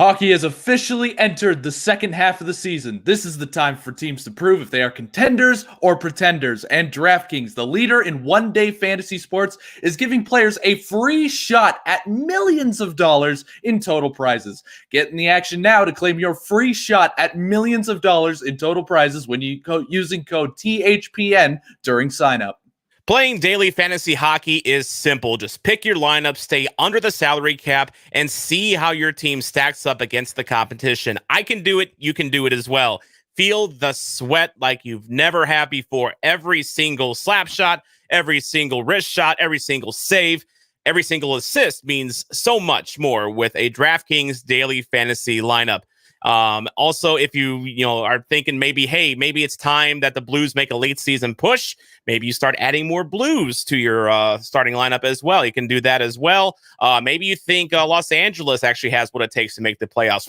Hockey has officially entered the second half of the season. This is the time for teams to prove if they are contenders or pretenders. And DraftKings, the leader in one-day fantasy sports, is giving players a free shot at millions of dollars in total prizes. Get in the action now to claim your free shot at millions of dollars in total prizes when you using code THPN during signup. Playing daily fantasy hockey is simple. Just pick your lineup, stay under the salary cap, and see how your team stacks up against the competition. I can do it. You can do it as well. Feel the sweat like you've never had before. Every single slap shot, every single wrist shot, every single save, every single assist means so much more with a DraftKings daily fantasy lineup. Also, if you are thinking maybe it's time that the Blues make a late season push, maybe you start adding more Blues to your starting lineup as well. You can do that as well. Maybe you think Los Angeles actually has what it takes to make the playoffs.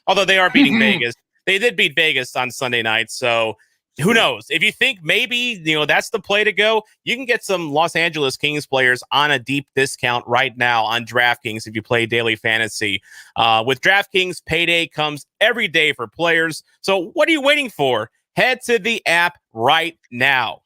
Although they are beating Vegas. They did beat Vegas on Sunday night, so who knows? If you think maybe, that's the play to go, you can get some Los Angeles Kings players on a deep discount right now on DraftKings if you play daily fantasy. With DraftKings, payday comes every day for players. So what are you waiting for? Head to the app right now.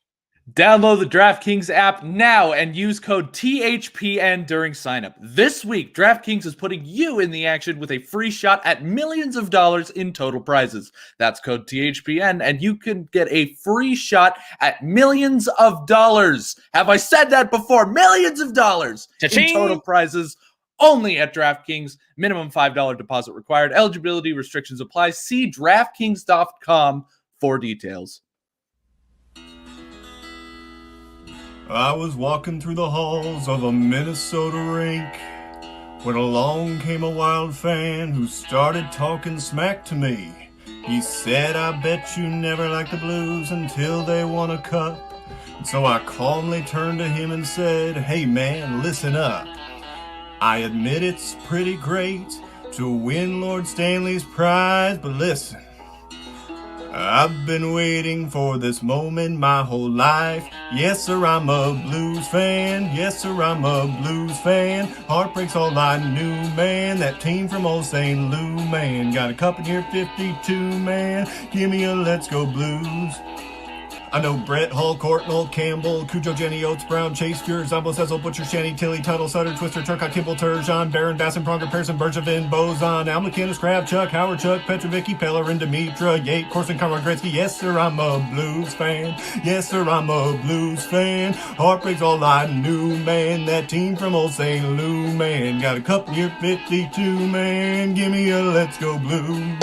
Download the DraftKings app now and use code THPN during signup. This week, DraftKings is putting you in the action with a free shot at millions of dollars in total prizes. That's code THPN, and you can get a free shot at millions of dollars. Have I said that before? Millions of dollars in total prizes only at DraftKings. Minimum $5 deposit required. Eligibility restrictions apply. See DraftKings.com for details. I was walking through the halls of a Minnesota rink when along came a Wild fan who started talking smack to me. He said, I bet you never liked the Blues until they won a cup. And so I calmly turned to him and said, hey man, listen up. I admit it's pretty great to win Lord Stanley's prize, but listen, I've been waiting for this moment my whole life. Yes, sir, I'm a Blues fan. Yes, sir, I'm a Blues fan. Heartbreak's all I knew, man. That team from old St. Lou, man. Got a cup in here, 52, man. Give me a Let's Go Blues. I know Brett Hull, Courtnall, Campbell, Cujo, Jenny Oates, Brown, Chase, Fuhr, Zombo, Cecil, Butcher, Shanny, Tilly, Tuttle, Sutter, Twister, Turcotte, Kimball, Turgeon, Barron, Basson, Pronger, Pearson, Bergevin, Bozon, Al McInnes, Crab, Chuck, Howard, Chuck, Petrovicki, Pellerin, Dimitra, Yate, Corson, Conrad, Gretzky. Yes, sir, I'm a Blues fan. Yes, sir, I'm a Blues fan. Heartbreak's all I knew, man. That team from old St. Lou, man. Got a cup near 52, man. Give me a Let's Go Blues.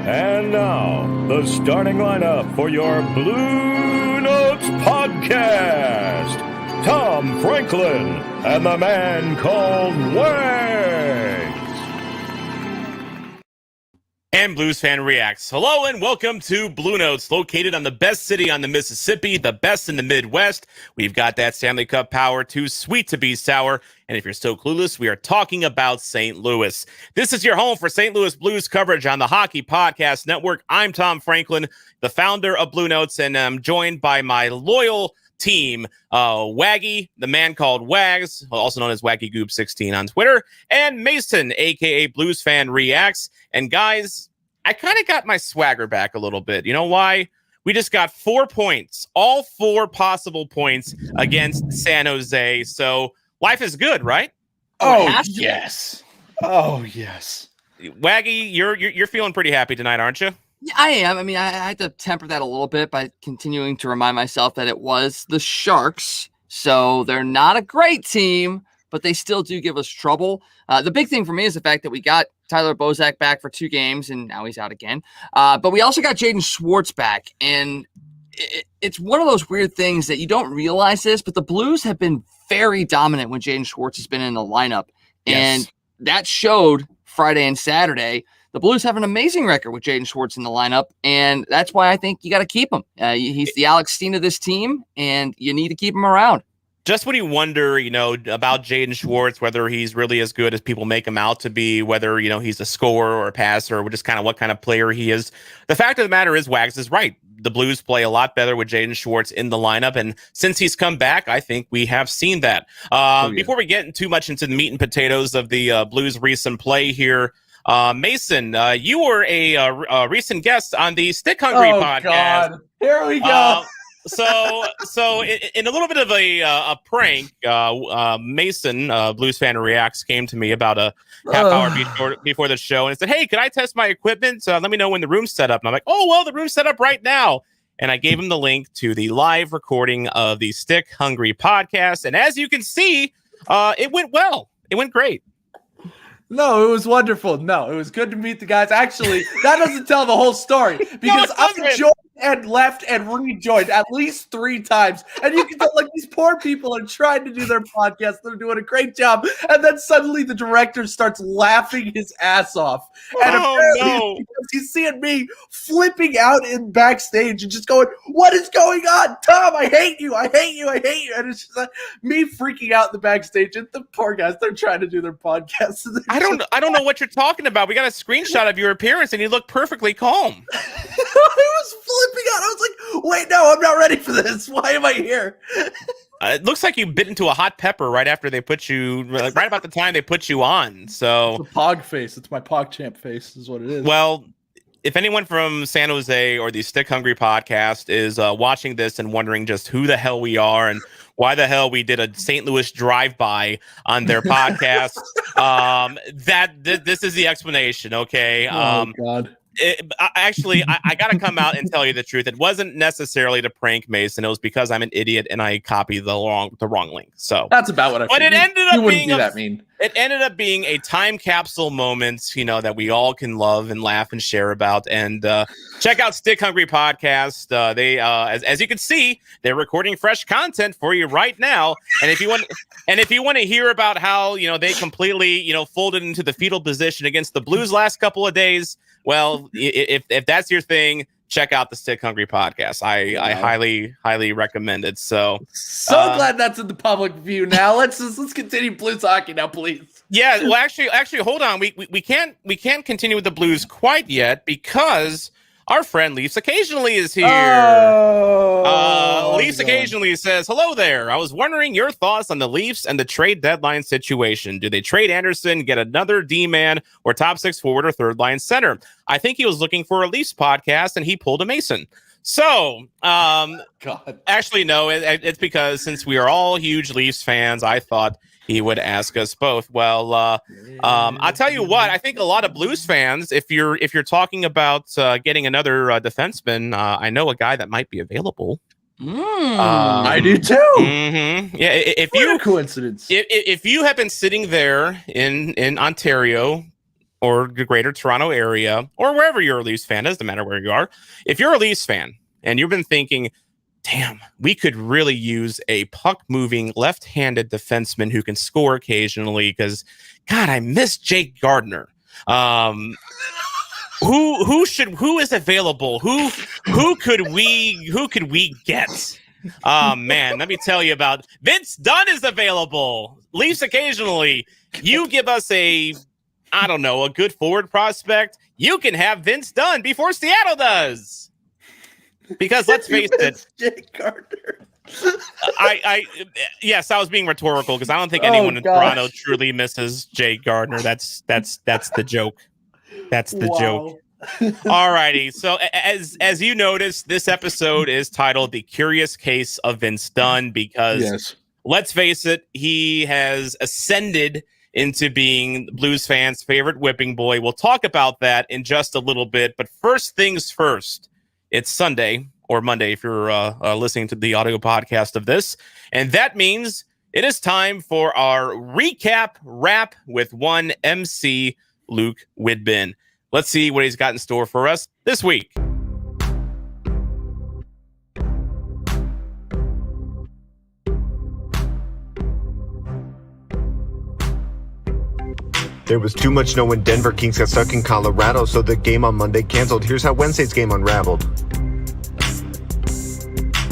And now, the starting lineup for your Bluenotes podcast. Tom Franklin and the man called Wags. And Blues Fan Reacts. Hello and welcome to Bluenotes, located on the best city on the Mississippi, the best in the Midwest. We've got that Stanley Cup power, too sweet to be sour. And if you're still clueless, we are talking about St. Louis. This is your home for St. Louis Blues coverage on the Hockey Podcast Network. I'm Tom Franklin, the founder of Bluenotes, and I'm joined by my loyal team, Waggy, the man called Wags, also known as Waggy Goob 16 on Twitter, and Mason, aka Blues Fan Reacts. And guys, I kind of got my swagger back a little bit. You know why? We just got 4 points, all 4 possible points against San Jose. So life is good, right? Oh yes. Oh yes. Waggy, you're feeling pretty happy tonight, aren't you? Yeah, I am. I mean, I had to temper that a little bit by continuing to remind myself that it was the Sharks. So they're not a great team, but they still do give us trouble. The big thing for me is the fact that we got Tyler Bozak back for 2 games, and now he's out again. But we also got Jaden Schwartz back. And it's one of those weird things that you don't realize this, but the Blues have been very dominant when Jaden Schwartz has been in the lineup. Yes. And that showed Friday and Saturday. The Blues have an amazing record with Jaden Schwartz in the lineup, and that's why I think you got to keep him. He's the Alex Steen of this team, and you need to keep him around. just when you wonder, about Jaden Schwartz, whether he's really as good as people make him out to be, whether, he's a scorer or a passer, or just kind of what kind of player he is. The fact of the matter is, Wags is right. The Blues play a lot better with Jaden Schwartz in the lineup. And since he's come back, I think we have seen that. Before we get too much into the meat and potatoes of the Blues' recent play here, Mason, you were a recent guest on the Stick Hungry podcast. God. Here we go. So in a little bit of a prank, Mason, Blues Fan Reacts, came to me about a half hour before the show and said, "Hey, could I test my equipment? Let me know when the room's set up." And I'm like, "Oh, well, the room's set up right now." And I gave him the link to the live recording of the Stick Hungry podcast. And as you can see, it went well. It went great. No, it was wonderful. No, it was good to meet the guys. Actually, that doesn't tell the whole story because I joined and left and rejoined at least 3 times. And you can tell, like, these poor people are trying to do their podcast. They're doing a great job. And then suddenly the director starts laughing his ass off. And apparently because he's seeing me flipping out in backstage and just going, "What is going on? Tom, I hate you. I hate you. I hate you." And it's just like me freaking out in the backstage. And the poor guys, they're trying to do their podcast. I don't know what you're talking about. We got a screenshot of your appearance and you look perfectly calm. I was flipping out. I was like, "Wait, no, I'm not ready for this. Why am I here?" It looks like you bit into a hot pepper right after they put you, right about the time they put you on. So it's a pog face. It's my PogChamp face is what it is. Well, if anyone from San Jose or the Stick Hungry podcast is watching this and wondering just who the hell we are and why the hell we did a St. Louis drive-by on their podcast, this is the explanation, okay? Oh, God. I got to come out and tell you the truth. It wasn't necessarily to prank Mason. It was because I'm an idiot and I copied the wrong link. So that's about what I. But it ended up being It ended up being a time capsule moment, that we all can love and laugh and share about. And check out Stick Hungry Podcast. They, as you can see, they're recording fresh content for you right now. And if you want to hear about how they completely folded into the fetal position against the Blues last couple of days. Well, if that's your thing, check out the Stick Hungry podcast. I highly recommend it. So glad that's in the public view now. Let's continue Blues hockey now, please. Yeah, well, actually, hold on. We can't continue with the Blues quite yet because our friend Leafs Occasionally is here. Leafs Occasionally says, "Hello there. I was wondering your thoughts on the Leafs and the trade deadline situation. Do they trade Anderson, get another D-man, or top 6 forward or third line center? I think he was looking for a Leafs podcast and he pulled a Mason." So, actually, no, it's because since we are all huge Leafs fans, I thought he would ask us both. Well, I'll tell you what, I think a lot of Blues fans, if you're talking about getting another defenseman, I know a guy that might be available. I do too. Mm-hmm. Yeah, coincidence. If you have been sitting there in Ontario or the greater Toronto area or wherever you're a Leafs fan, doesn't matter where you are. If you're a Leafs fan and you've been thinking, "Damn, we could really use a puck-moving left-handed defenseman who can score occasionally," because, God, I miss Jake Gardiner. Who is available? Who could we get? Man, let me tell you about Vince Dunn is available. Leafs Occasionally. You give us a good forward prospect. You can have Vince Dunn before Seattle does. Because let's face it, Jake Gardner. Yes, I was being rhetorical because I don't think anyone in Toronto truly misses Jake Gardner. That's the joke. That's the joke. All righty. So as you noticed, this episode is titled "The Curious Case of Vince Dunn" because let's face it, he has ascended into being Blues fans' favorite whipping boy. We'll talk about that in just a little bit. But first things first. It's Sunday or Monday if you're listening to the audio podcast of this. And that means it is time for our recap wrap with one MC, Luke Widbin. Let's see what he's got in store for us this week. There was too much snow when Denver Kings got stuck in Colorado, so the game on Monday canceled. Here's how Wednesday's game unraveled.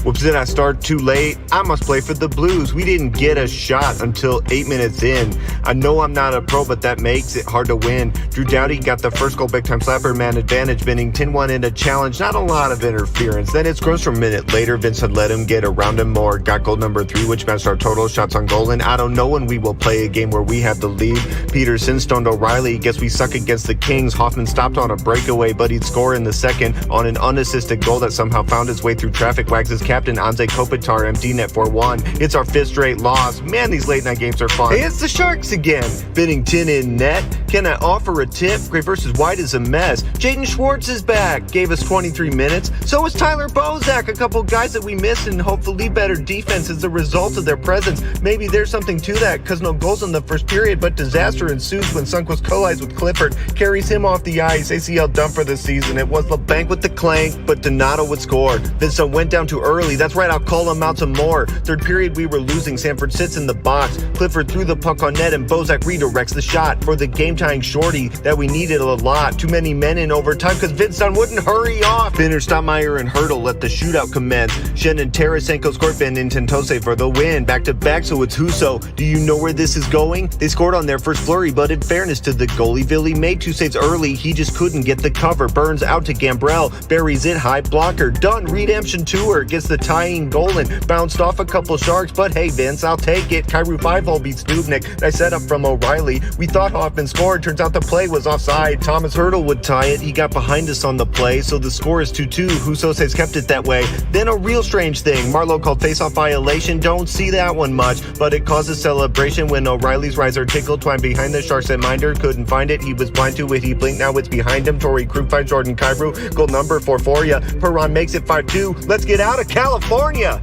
Whoops, did I start too late? I must play for the Blues. We didn't get a shot until 8 minutes in. I know I'm not a pro, but that makes it hard to win. Drew Doughty got the first goal, big time slapper, man advantage, winning 10-1 in a challenge. Not a lot of interference. Then it's Gross from a minute later. Vince Dunn let him get around him more. Got goal number 3, which matched our total shots on goal. And I don't know when we will play a game where we have the lead. Peterson stoned O'Reilly. Guess we suck against the Kings. Hoffman stopped on a breakaway, but he'd score in the second on an unassisted goal that somehow found its way through traffic. Wags his captain, Anze Kopitar, empty net 4-1. It's our 5th straight loss. Man, these late night games are fun. Hey, it's the Sharks again. Binnington in net. Can I offer a tip? Gray versus White is a mess. Jaden Schwartz is back. Gave us 23 minutes. So is Tyler Bozak. A couple guys that we missed, and hopefully better defense as a result of their presence. Maybe there's something to that, because no goals in the first period, but disaster ensues when Sundqvist collides with Clifford. Carries him off the ice. ACL done for the season. It was LeBanc with the clank, but Donato would score. Vincent went down too early. That's right, I'll call him out some more. Third period we were losing. Sanford sits in the box. Clifford threw the puck on net, and Bozak redirects the shot for the game-tying shorty that we needed a lot. Too many men in overtime because Vince Dunn wouldn't hurry off. Finner, Stottmeyer, and Hurdle let the shootout commence. Shen and Tarasenko scored, Van and Tentose for the win. Back-to-back, so it's Husso. Do you know where this is going? They scored on their first flurry, but in fairness to the goalie, Ville made 2 saves early. He just couldn't get the cover. Burns out to Gambrell. Buries it high, blocker. Done. Redemption tour. Gets the tying goal and bounced off a couple Sharks, but hey, Vince, I'll take it. Kyrou 5-hole beats Dubnik. Nice setup from O'Reilly. We thought Hoffman scored. Turns out the play was offside. Thomas Hurdle would tie it. He got behind us on the play, so the score is 2-2. Husso says kept it that way. Then a real strange thing. Marlowe called face-off violation. Don't see that one much, but it causes celebration when O'Reilly's riser tickled. Twine behind the Sharks and Minder couldn't find it. He was blind to it. He blinked. Now it's behind him. Torrey Krug finds Jordan Kyrou. Goal number 4 for ya. Perron makes it 5-2. Let's get out of California.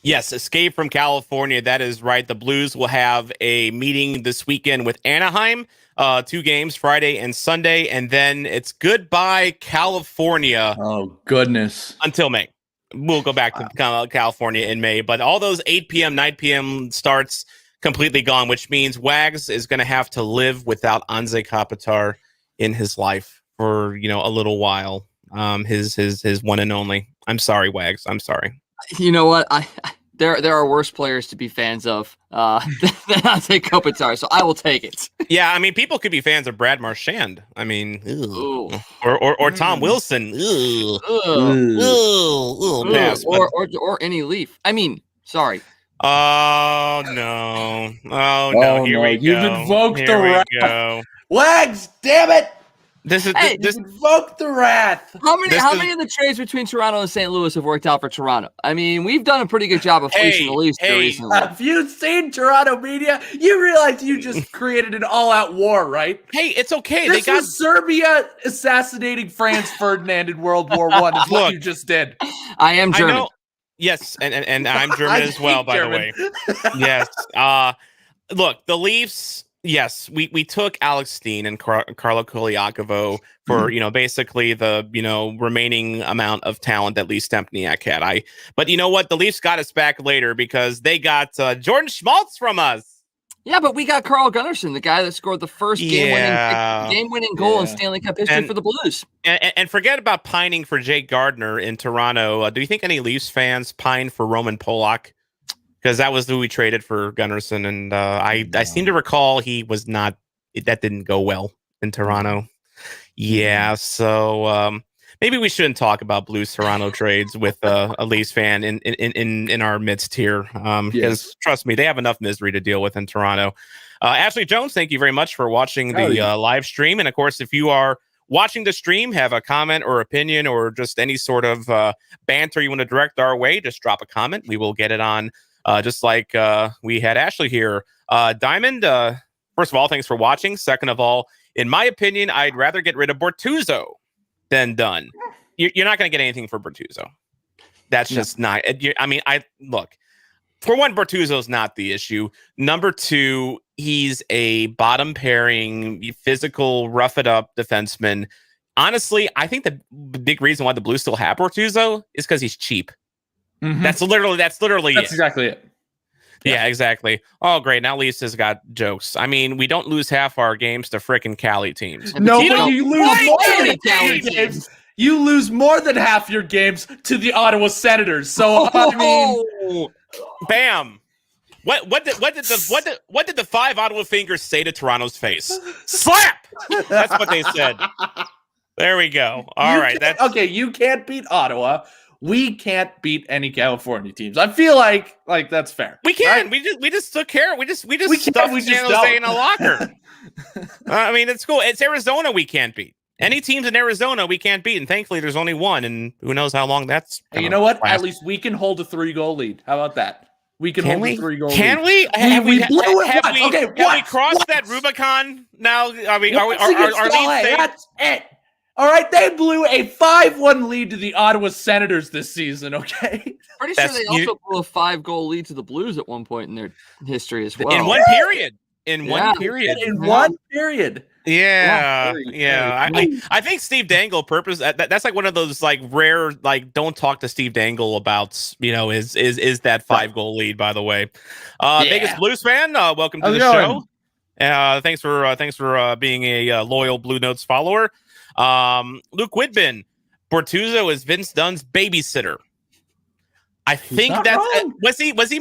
Yes, Escape from California. That is right. The Blues will have a meeting this weekend with Anaheim. 2 games, Friday and Sunday, and then it's goodbye California. Oh, goodness. Until May. We'll go back to California in May, but all those 8 p.m., 9 p.m. starts completely gone, which means Wags is going to have to live without Anze Kopitar in his life for, a little while. His one and only. I'm sorry, Wags. I'm sorry. You know what? There are worse players to be fans of than Anze Kopitar, so I will take it. Yeah, I mean, people could be fans of Brad Marchand. I mean, or Tom Wilson. Pass, or any Leaf. I mean, sorry. Oh no! Here we go. You've invoked the wrath. Go. Wags, damn it! This is This invoked the wrath. How many of the trades between Toronto and St. Louis have worked out for Toronto? I mean, we've done a pretty good job of fleecing the Leafs recently. Have you seen Toronto media? You realize you just created an all-out war, right? Hey, it's okay. This was Serbia assassinating Franz Ferdinand in World War I. Is what you just did. I am German. I know. Yes, and I'm German as well, by the way. Yes. Look, the Leafs. Yes, we took Alex Steen and Carlo Koliakovo for basically the remaining amount of talent that Lee Stempniak had. But you know what? The Leafs got us back later because they got Jordan Schmaltz from us. Yeah, but we got Carl Gunnarsson, the guy that scored the first game-winning goal in Stanley Cup history for the Blues. And forget about pining for Jake Gardner in Toronto. Do you think any Leafs fans pine for Roman Polak? Because that was who we traded for Gunnarsson, and I seem to recall he was not. That didn't go well in Toronto. Yeah, so maybe we shouldn't talk about Blues Toronto trades with a Leafs fan in our midst here. Because trust me, they have enough misery to deal with in Toronto. Ashley Jones, thank you very much for watching the live stream, and of course, if you are watching the stream, have a comment or opinion or just any sort of banter you want to direct our way, just drop a comment. We will get it on. Just like we had Ashley here. Diamond, first of all, thanks for watching. Second of all, in my opinion, I'd rather get rid of Bortuzzo than Dunn. You're not going to get anything for Bortuzzo. That's just not. Look, for one, Bortuzzo's not the issue. Number two, he's a bottom pairing, physical, rough it up defenseman. Honestly, I think the big reason why the Blues still have Bortuzzo is because he's cheap. Mm-hmm. That's literally it. Exactly it. Yeah, exactly. Oh, great. Now Lisa's got jokes. I mean, we don't lose half our games to frickin' Cali teams. And No, you but don't you lose play more any than half Cali your teams. games. You lose more than half your games to the Ottawa Senators. So I mean, Oh, bam. What did the 5 Ottawa fingers say to Toronto's face? Slap. That's what they said. There we go. All right. That's okay. You can't beat Ottawa. We can't beat any California teams. I feel like that's fair. we can. Right? We just took care. We just We stuffed can't. We San just Jose don't. in a locker. I mean, it's cool. It's Arizona we can't beat. Any teams in Arizona we can't beat, and thankfully there's only one, and who knows how long that's. Hey, you know what? At least we can hold a 3-goal lead. How about that? We can hold a 3-goal lead. Can we? We blew it Have once. we, Okay, have we once. crossed that Rubicon now? I mean, Once against our LA, lead that's it. All right, they blew a 5-1 lead to the Ottawa Senators this season, okay? Pretty sure That's they also blew a 5-goal lead to the Blues at one point in their history as well. in one period. In one period. In one period. Yeah, Very, yeah. very I think Steve Dangle purpose. That's like one of those like rare like don't talk to Steve Dangle about is that 5-goal lead. By the way, Vegas Blues fan, welcome to How's the it show. going? Thanks for being a loyal Blue Notes follower. Luke Whitman, Bortuzzo is Vince Dunn's babysitter. I think not that's wrong. was he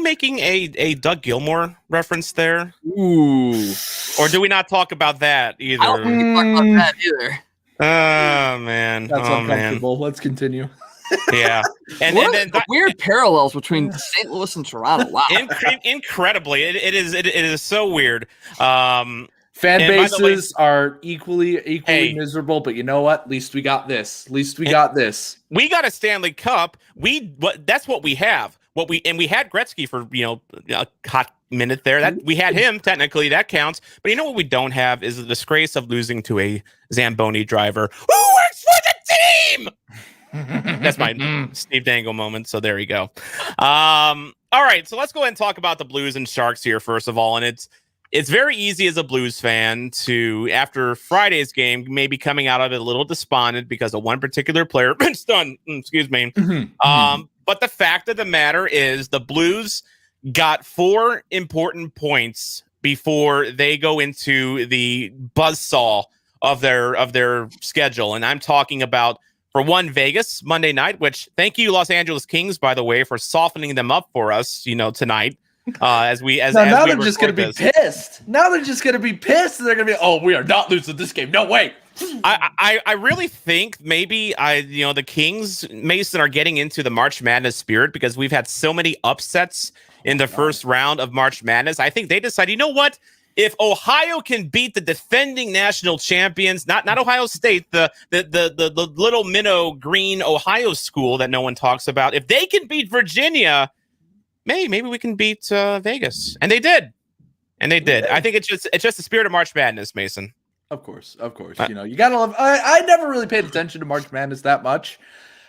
making a Doug Gilmour reference there? Ooh. Or do we not talk about that either? I don't think we talk about that either. Oh man. That's oh man. uncomfortable. Let's continue. Yeah. And What then are the weird parallels between St. Louis and Toronto. Wow. incredibly, it is so weird. Fan And by the way- bases are equally Hey. miserable, but you know what? At least we got this. At least we got this. We got a Stanley Cup. That's what we have. We had Gretzky for a hot minute there. That we had him technically, that counts. But you know what we don't have is the disgrace of losing to a Zamboni driver who works for the team. That's my Steve Dangle moment. So there you go. All right, so let's go ahead and talk about the Blues and Sharks here first of all, and it's very easy as a Blues fan to, after Friday's game, maybe coming out of it a little despondent because of one particular player, Vince Dunn, excuse me. But the fact of the matter is the Blues got 4 important points before they go into the buzzsaw of their schedule. And I'm talking about, for one, Vegas Monday night, which thank you, Los Angeles Kings, by the way, for softening them up for us, tonight. Now they're just going to be pissed. Now they're just going to be pissed. And they're going to be, oh, we are not losing this game. No way. I really think maybe the Kings, Mason, are getting into the March Madness spirit because we've had so many upsets in the first round of March Madness. I think they decide, you know what? If Ohio can beat the defending national champions, not Ohio State, the little minnow green Ohio school that no one talks about, if they can beat Virginia, maybe we can beat Vegas. And they did. I think it's just the spirit of March Madness, Mason. Of course. You gotta love. I never really paid attention to March Madness that much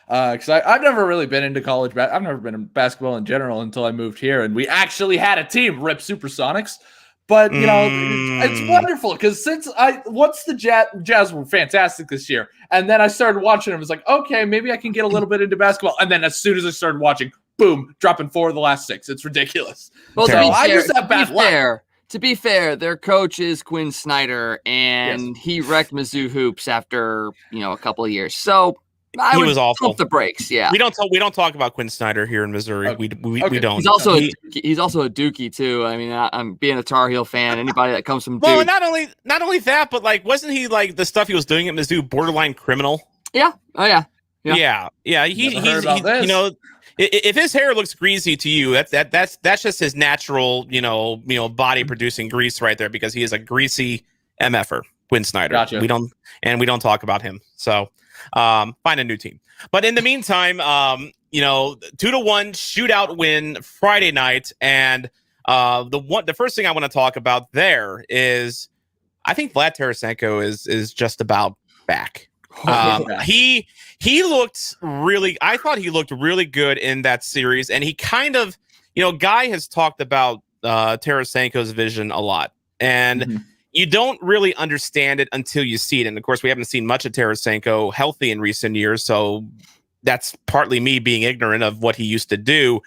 because I've never really been into college. I've never been in basketball in general until I moved here, and we actually had a team, Rip Supersonics. But it's wonderful because once the Jazz were fantastic this year, and then I started watching them, I was like, okay, maybe I can get a little bit into basketball. And then as soon as I started watching, boom, dropping 4 of the last 6. It's ridiculous. Well, So I just have bad luck. To be fair, their coach is Quinn Snyder, and he wrecked Mizzou hoops after a couple of years. So He was awful. Pump the brakes. Yeah, we don't talk about Quinn Snyder here in Missouri. Okay. We don't. He's also a Dookie too. I mean, I'm being a Tar Heel fan. Anybody that comes from Duke. Well, not only that, but like, wasn't he like the stuff he was doing at Mizzou borderline criminal? Yeah. Oh yeah. Yeah. He's if his hair looks greasy to you, that's just his natural, body producing grease right there because he is a greasy MFer, Quinn Snyder. Gotcha. We don't talk about him. So find a new team. But in the meantime, 2-1 shootout win Friday night, and the first thing I want to talk about there is I think Vlad Tarasenko is just about back. He looked I thought he looked really good in that series, and he kind of, Guy has talked about Tarasenko's vision a lot, and you don't really understand it until you see it. And of course, we haven't seen much of Tarasenko healthy in recent years, so that's partly me being ignorant of what he used to do.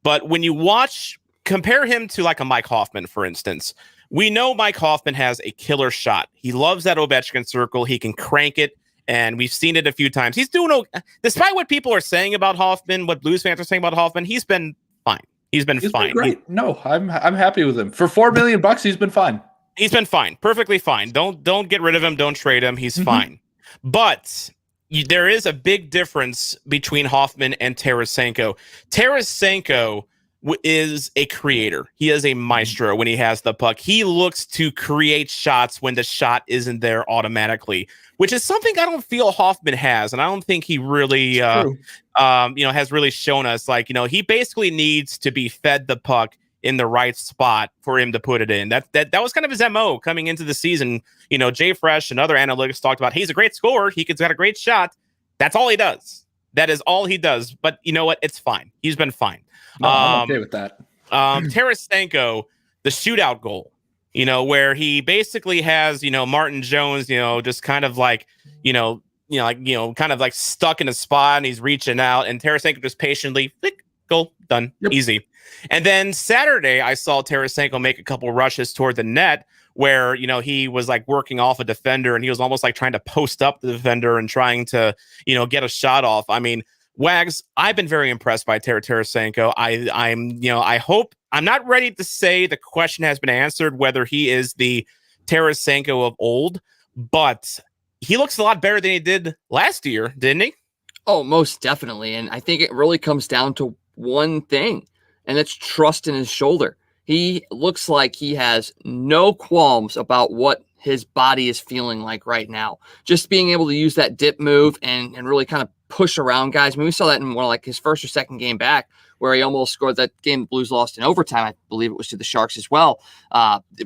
But when you watch compare him to like a Mike Hoffman, for instance. We know Mike Hoffman has a killer shot. He loves that Ovechkin circle. He can crank it, and we've seen it a few times. He's doing despite what people are saying about Hoffman, what Blues fans are saying about Hoffman, he's been fine. He's been fine. Great. No, I'm happy with him. For $4 million, he's been fine. He's been fine. Perfectly fine. Don't get rid of him. Don't trade him. He's fine. But there is a big difference between Hoffman and Tarasenko. Tarasenko is a creator. He is a maestro when he has the puck. He looks to create shots when the shot isn't there automatically, which is something I don't feel Hoffman has, and I don't think he really, has really shown us. Like, he basically needs to be fed the puck in the right spot for him to put it in. That was kind of his MO coming into the season. Jay Fresh and other analytics talked about he's a great scorer. He's got a great shot. That's all he does. That is all he does. But you know what? It's fine. He's been fine. No, I'm okay with that. Tarasenko, the shootout goal, where he basically has, Martin Jones, just kind of like, kind of like stuck in a spot, and he's reaching out, and Tarasenko just patiently, click, goal, done, easy. And then Saturday, I saw Tarasenko make a couple rushes toward the net where, he was like working off a defender, and he was almost like trying to post up the defender and trying to, get a shot off. I mean, Wags, I've been very impressed by Tarasenko. I hope, I'm not ready to say the question has been answered whether he is the Tarasenko of old, but he looks a lot better than he did last year, didn't he? Oh, most definitely. And I think it really comes down to one thing, and that's trust in his shoulder. He looks like he has no qualms about what his body is feeling like right now. Just being able to use that dip move and really kind of push around guys. I mean, we saw that in one of like his first or second game back where he almost scored that game the Blues lost in overtime. I believe it was to the Sharks as well,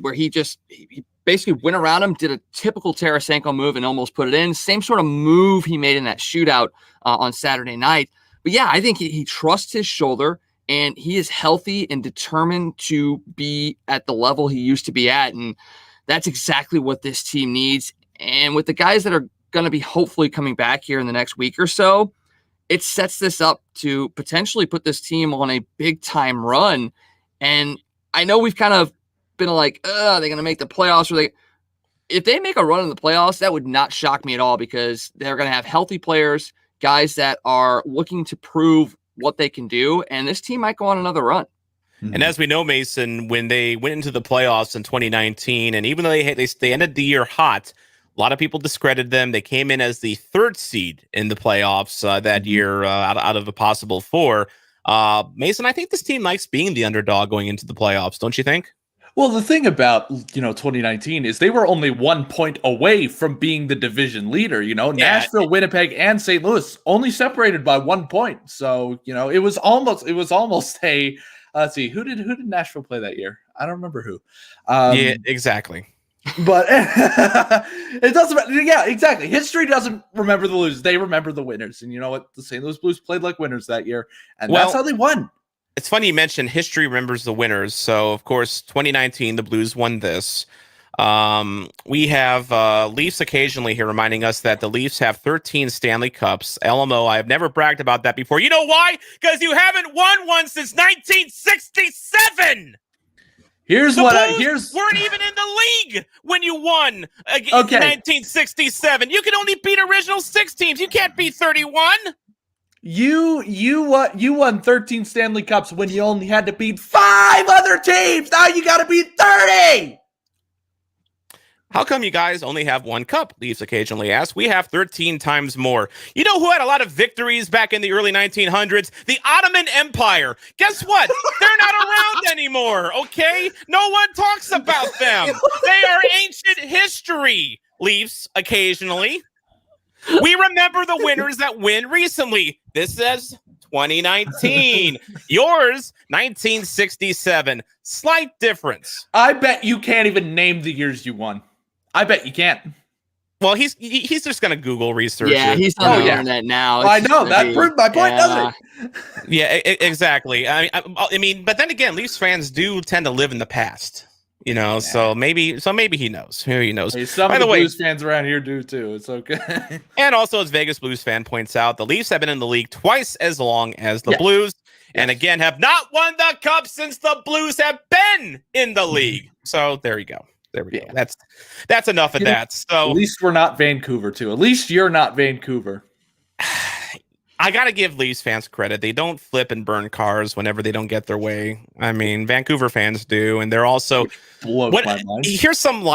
where he basically went around him, did a typical Tarasenko move and almost put it in. Same sort of move he made in that shootout on Saturday night. But yeah, I think he trusts his shoulder, and he is healthy and determined to be at the level he used to be at. And that's exactly what this team needs. And with the guys that are going to be hopefully coming back here in the next week or so, it sets this up to potentially put this team on a big time run. And I know we've kind of been like, are they going to make the playoffs? If they make a run in the playoffs, that would not shock me at all, because they're going to have healthy players, guys that are looking to prove what they can do. And this team might go on another run. And as we know, Mason, when they went into the playoffs in 2019, and even though they ended the year hot, a lot of people discredited them. They came in as the third seed in the playoffs that year out of a possible four. Mason, I think this team likes being the underdog going into the playoffs, don't you think? Well, the thing about, 2019 is they were only 1 point away from being the division leader. Nashville, Winnipeg, and St. Louis only separated by 1 point. So, it was almost a, let's see, who did Nashville play that year? I don't remember who. Yeah, exactly. But it doesn't matter. Yeah, exactly. History doesn't remember the losers. They remember the winners. And you know what? The St. Louis Blues played like winners that year. And that's how they won. It's funny you mentioned history remembers the winners. So, of course, 2019, the Blues won this. We have Leafs occasionally here reminding us that the Leafs have 13 Stanley Cups. LMO, I have never bragged about that before. You know why? Because you haven't won one since 1967. Here's the what Blues weren't even in the league when you won in 1967. You can only beat original 6 teams. You can't beat 31. You won 13 Stanley Cups when you only had to beat 5 other teams. Now you got to beat 30. How come you guys only have 1 cup? Leafs occasionally ask. We have 13 times more. You know who had a lot of victories back in the early 1900s? The Ottoman Empire. Guess what? They're not around anymore, okay? No one talks about them. They are ancient history. Leafs occasionally. We remember the winners that win recently. This says 2019. Yours, 1967. Slight difference. I bet you can't even name the years you won. I bet you can't. Well, he's just going to Google research. Yeah, he's on the internet now. I know. That proved my point, doesn't it? Yeah, exactly. I mean, but then again, Leafs fans do tend to live in the past. So maybe he knows. He knows. Hey, some of the Blues fans around here do too. It's okay. And also, as Vegas Blues fan points out, the Leafs have been in the league twice as long as the Blues. and again have not won the cup since the Blues have been in the league. So there you go. There we go. That's enough of that. So at least we're not Vancouver too. At least you're not Vancouver. I got to give Leafs fans credit. They don't flip and burn cars whenever they don't get their way. I mean, Vancouver fans do, and they're also blows my mind. Here's some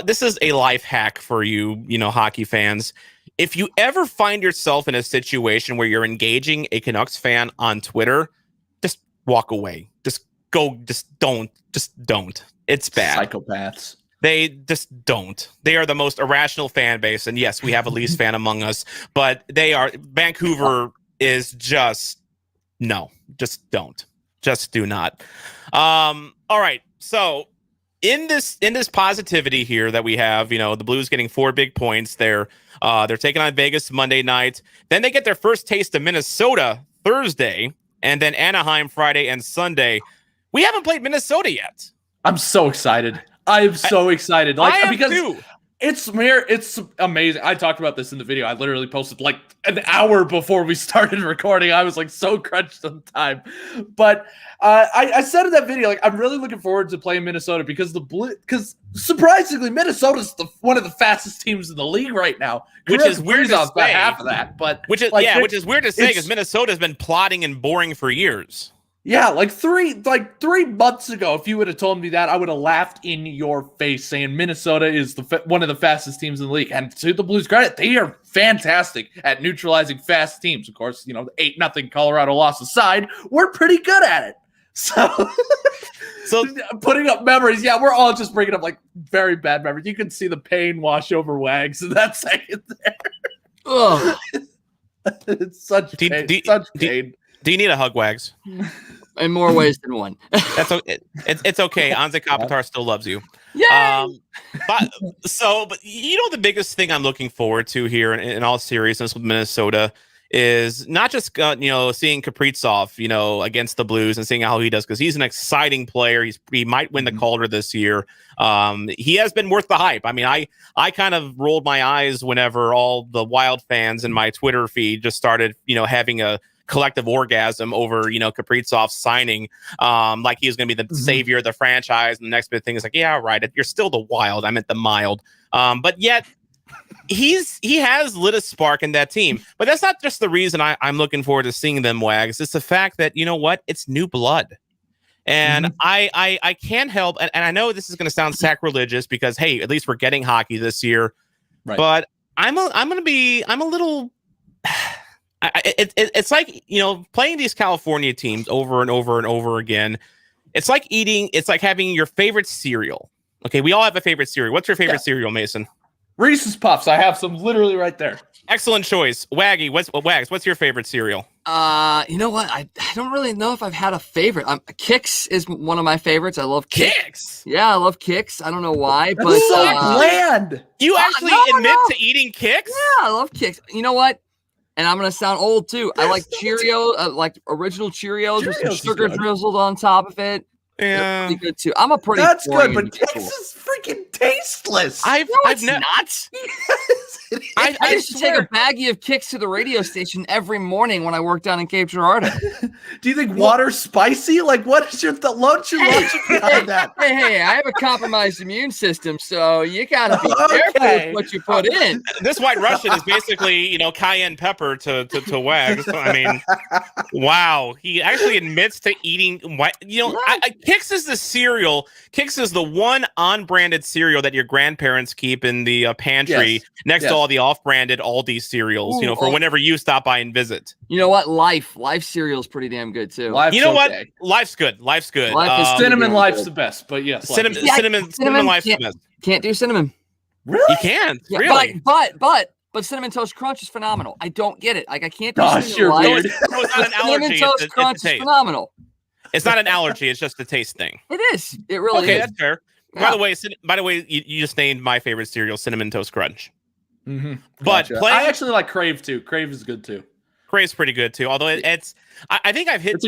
this is a life hack for you, hockey fans. If you ever find yourself in a situation where you're engaging a Canucks fan on Twitter, just walk away. Just don't. It's bad. Psychopaths. They just don't. They are the most irrational fan base. And yes, we have a Leafs fan among us, but Vancouver is just don't. Just do not. All right. So in this positivity here that we have, the Blues getting 4 big points. They're taking on Vegas Monday night. Then they get their first taste of Minnesota Thursday, and then Anaheim Friday and Sunday. We haven't played Minnesota yet. I'm so excited. I am so excited. I am because too. It's amazing. I talked about this in the video. I literally posted like an hour before we started recording. I was like so crunched on time. But I said in that video, like, I'm really looking forward to playing Minnesota because surprisingly, Minnesota's one of the fastest teams in the league right now. Which is weird to say. Half of that, but which is weird to say because Minnesota's been plodding and boring for years. Yeah, like 3 months ago, if you would have told me that, I would have laughed in your face saying Minnesota is one of the fastest teams in the league. And to the Blues' credit, they are fantastic at neutralizing fast teams. Of course, the 8-0 Colorado loss aside, we're pretty good at it. So putting up memories, we're all just bringing up like very bad memories. You can see the pain wash over Wags in that second there. Oh, it's such pain. Do you need a hug, Wags? in more ways than one. That's okay. It's okay. Anze Kopitar still loves you. Yay! But the biggest thing I'm looking forward to here, in all seriousness, with Minnesota, is not just seeing Kaprizov, against the Blues and seeing how he does, because he's an exciting player. He might win the Calder this year. He has been worth the hype. I mean, I kind of rolled my eyes whenever all the Wild fans in my Twitter feed just started, having a collective orgasm over, Kaprizov's signing, like he was going to be the savior of the franchise. And the next big thing is like, yeah, right. You're still the Wild. I meant the mild. But yet he has lit a spark in that team. But that's not just the reason I'm looking forward to seeing them, Wags. It's the fact that, it's new blood. And I can't help, and I know this is going to sound sacrilegious because, hey, at least we're getting hockey this year. Right. But I'm a little. It's like, playing these California teams over and over and over again. It's like having your favorite cereal. Okay, we all have a favorite cereal. What's your favorite cereal, Mason? Reese's Puffs. I have some literally right there. Excellent choice. Wags, what's your favorite cereal? You know what? I don't really know if I've had a favorite. Kix is one of my favorites. I love Kix. Yeah, I love Kix. I don't know why, but so bland. You actually admit to eating Kix? Yeah, I love Kix. You know what? And I'm gonna sound old too. I like Cheerios, like original Cheerios with some sugar drizzled on top of it. Yeah, pretty good too. I'm a pretty. That's good, but Kix is freaking tasteless. I've not. I used to take a baggie of Kix to the radio station every morning when I worked down in Cape Girardeau. Do you think water's spicy? Like, what is your logic behind that? Hey, I have a compromised immune system, so you gotta be careful with what you put in. This White Russian is basically, cayenne pepper to Wags. I mean, wow. He actually admits to eating what Kix is the cereal. Kix is the one on-branded cereal that your grandparents keep in the pantry next to all the off-branded Aldi cereals, for whenever you stop by and visit. You know what? Life cereal is pretty damn good too. What? Life's good. Life's good. Cinnamon Life's the best, but yes, cinnamon Life's the best. Can't do cinnamon. Really? You can't. Yeah, really? But Cinnamon Toast Crunch is phenomenal. I don't get it. Like, I can't do cinnamon Life. It's not an allergy. Cinnamon Toast Crunch is phenomenal. It's not an allergy. It's just a taste thing. It is. It really is. Okay, that's fair. Yeah. By the way, you just named my favorite cereal, Cinnamon Toast Crunch. Mm-hmm. But I actually like Crave too. Crave is good too. Crave's pretty good too. Although I think I've hit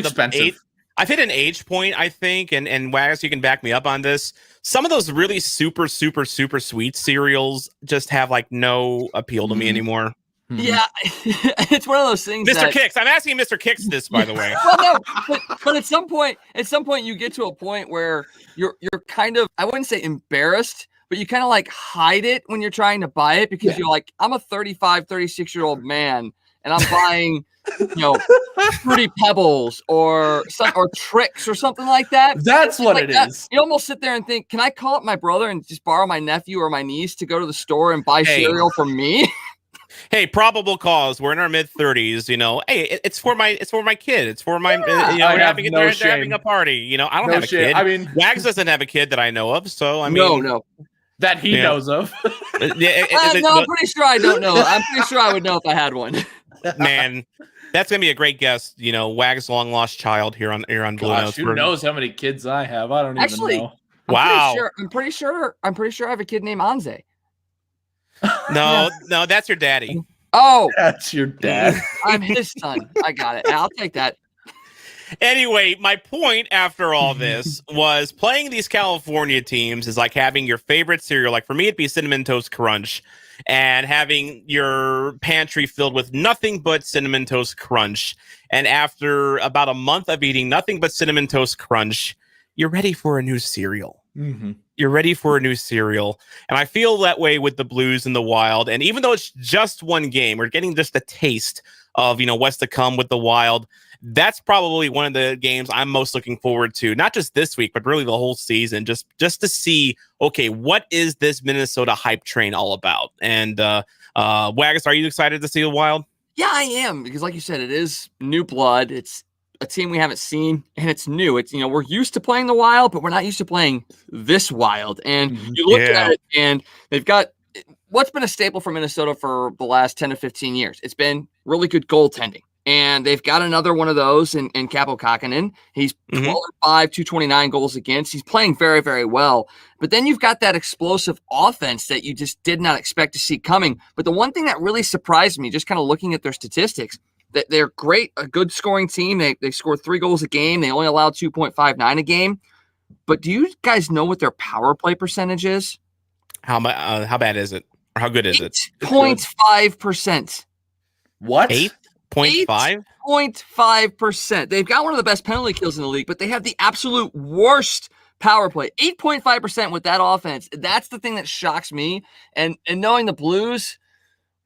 I've hit an age point, I think, and Wags, you can back me up on this. Some of those really super, super, super sweet cereals just have like no appeal to me anymore. Yeah, it's one of those things. Mr. Kicks, I'm asking Mr. Kicks this, by the way. Well, no, but at some point, you get to a point where you're kind of, I wouldn't say embarrassed, but you kind of like hide it when you're trying to buy it because you're like, I'm a 35, 36-year-old man, and I'm buying, Fruity Pebbles or Tricks or something like that. That's what like it that. is. You almost sit there and think, can I call up my brother and just borrow my nephew or my niece to go to the store and buy cereal for me? Hey, probable cause. We're in our mid-30s. Hey, it's for my kid. It's for my. I have no they're shame. having a party. I don't No have a shame. kid. I mean, Wags doesn't have a kid that I know of. So I mean, no. That he knows of. No, I'm pretty sure I don't know. I'm pretty sure I would know if I had one. Man, that's gonna be a great guest. Wags' long lost child here on Bluenotes. Who knows how many kids I have? I don't even know. Wow. I'm pretty sure I have a kid named Anze. No, that's your daddy. Oh, That's your dad. I'm his son. I got it. I'll take that. Anyway, my point after all this was playing these California teams is like having your favorite cereal. Like for me, it'd be Cinnamon Toast Crunch, and having your pantry filled with nothing but Cinnamon Toast Crunch. And after about a month of eating nothing but Cinnamon Toast Crunch, you're ready for a new cereal. Mm-hmm. You're ready for a new cereal. And I feel that way with the Blues in the Wild. And even though it's just one game, we're getting just a taste of, what's to come with the Wild. That's probably one of the games I'm most looking forward to, not just this week, but really the whole season, just to see, okay, what is this Minnesota hype train all about? And Waggis, are you excited to see the Wild? Yeah, I am, because like you said, it is new blood. It's a team we haven't seen, and it's new. It's, we're used to playing the Wild, but we're not used to playing this Wild. And you look at it, and they've got what's been a staple for Minnesota for the last 10 to 15 years. It's been really good goaltending. And they've got another one of those in Kaapo Kähkönen. He's 12-5, 229 goals against. He's playing very, very well. But then you've got that explosive offense that you just did not expect to see coming. But the one thing that really surprised me, just kind of looking at their statistics, that they're great, a good scoring team. They score 3 goals a game. They only allow 2.59 a game. But do you guys know what their power play percentage is? How bad is it? Or how good is it? 8.5%. What? 8.5? 8.5%. They've got one of the best penalty kills in the league, but they have the absolute worst power play. 8.5% with that offense. That's the thing that shocks me. And knowing the Blues,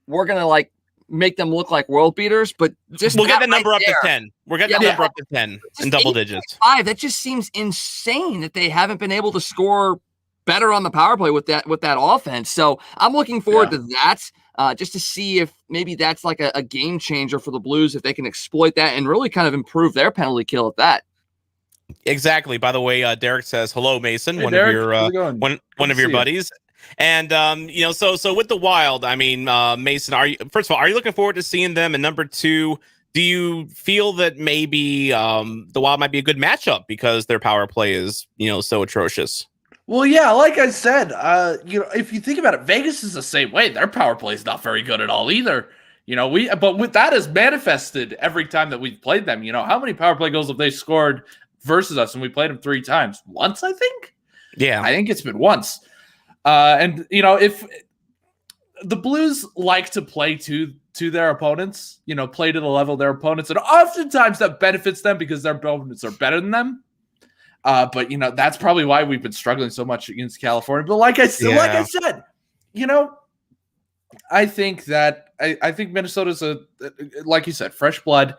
we're going to make them look like world beaters, but we'll get the number up to 10. We'll get the number up to 10 in double digits. 5. That just seems insane that they haven't been able to score better on the power play with that offense. So I'm looking forward to that. Just to see if maybe that's like a game changer for the Blues, if they can exploit that and really kind of improve their penalty kill at that. Exactly. By the way, Derek says, hello, Mason, hey, one Derek, of your one of your buddies. And so with the Wild, I mean, Mason, first of all, are you looking forward to seeing them? And number 2, do you feel that maybe the Wild might be a good matchup because their power play is, so atrocious? Well, yeah, like I said, if you think about it, Vegas is the same way. Their power play is not very good at all either. But with that is manifested every time that we've played them. How many power play goals have they scored versus us? And we played them 3 times. Once, I think. Yeah, I think it's been once. And if the Blues like to play to their opponents, play to the level of their opponents, and oftentimes that benefits them because their opponents are better than them. But that's probably why we've been struggling so much against California. But like I said, I think that I think Minnesota's like you said, fresh blood.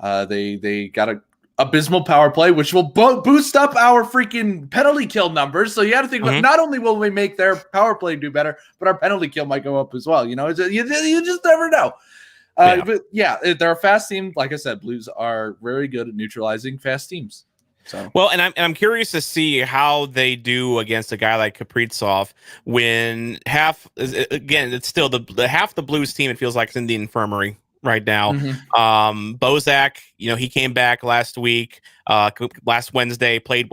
They got a abysmal power play, which will boost up our freaking penalty kill numbers. So you got to think about not only will we make their power play do better, but our penalty kill might go up as well. You just never know. But yeah, they're a fast team. Like I said, Blues are very good at neutralizing fast teams. So. Well, and I'm curious to see how they do against a guy like Kaprizov when it's still the half the Blues team. It feels like it's in the infirmary right now. Bozak, he came back last week, last Wednesday, played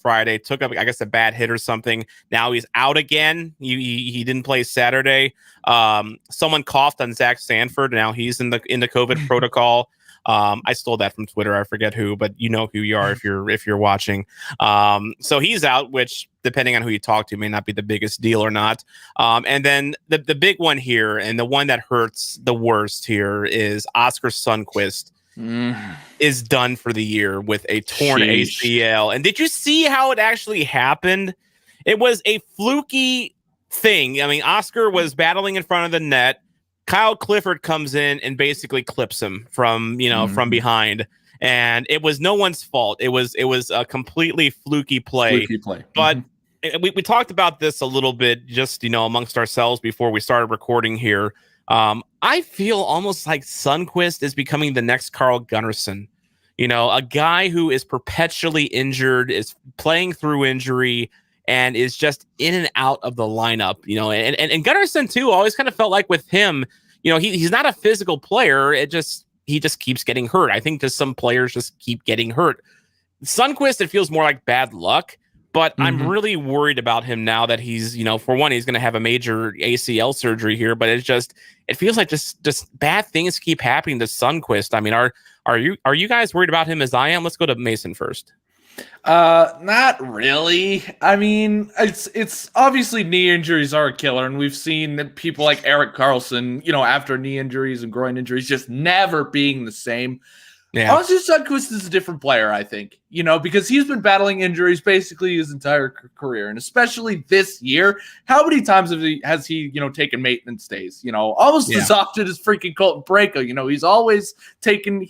Friday, took up, I guess, a bad hit or something. Now he's out again. He didn't play Saturday. Someone coughed on Zach Sanford. Now he's in the COVID protocol. I stole that from Twitter. I forget who, but you know who you are if you're watching. So he's out, which depending on who you talk to may not be the biggest deal or not. And then the big one here, and the one that hurts the worst here, is Oskar Sundqvist is done for the year with a torn ACL. And did you see how it actually happened? It was a fluky thing. I mean, Oskar was battling in front of the net. Kyle Clifford comes in and basically clips him from behind, and it was no one's fault. It was a completely fluky play. But we talked about this a little bit just amongst ourselves before we started recording here. I feel almost like Sundqvist is becoming the next Carl Gunnarsson. A guy who is perpetually injured, is playing through injury, and is just in and out of the lineup, and Gunnarsson too. Always kind of felt like with him, he's not a physical player. He just keeps getting hurt. I think just some players just keep getting hurt. Sundqvist, it feels more like bad luck, but I'm really worried about him now that he's, for one, he's going to have a major ACL surgery here, but it feels like just bad things keep happening to Sundqvist. I mean, are you guys worried about him as I am? Let's go to Mason first. Not really. I mean, it's obviously knee injuries are a killer, and we've seen people like Erik Karlsson, after knee injuries and groin injuries, just never being the same. Yeah. Oskar Sundqvist is a different player, I think, because he's been battling injuries basically his entire career, and especially this year. How many times has he taken maintenance days? Almost as often as freaking Colton Parayko. He's always taken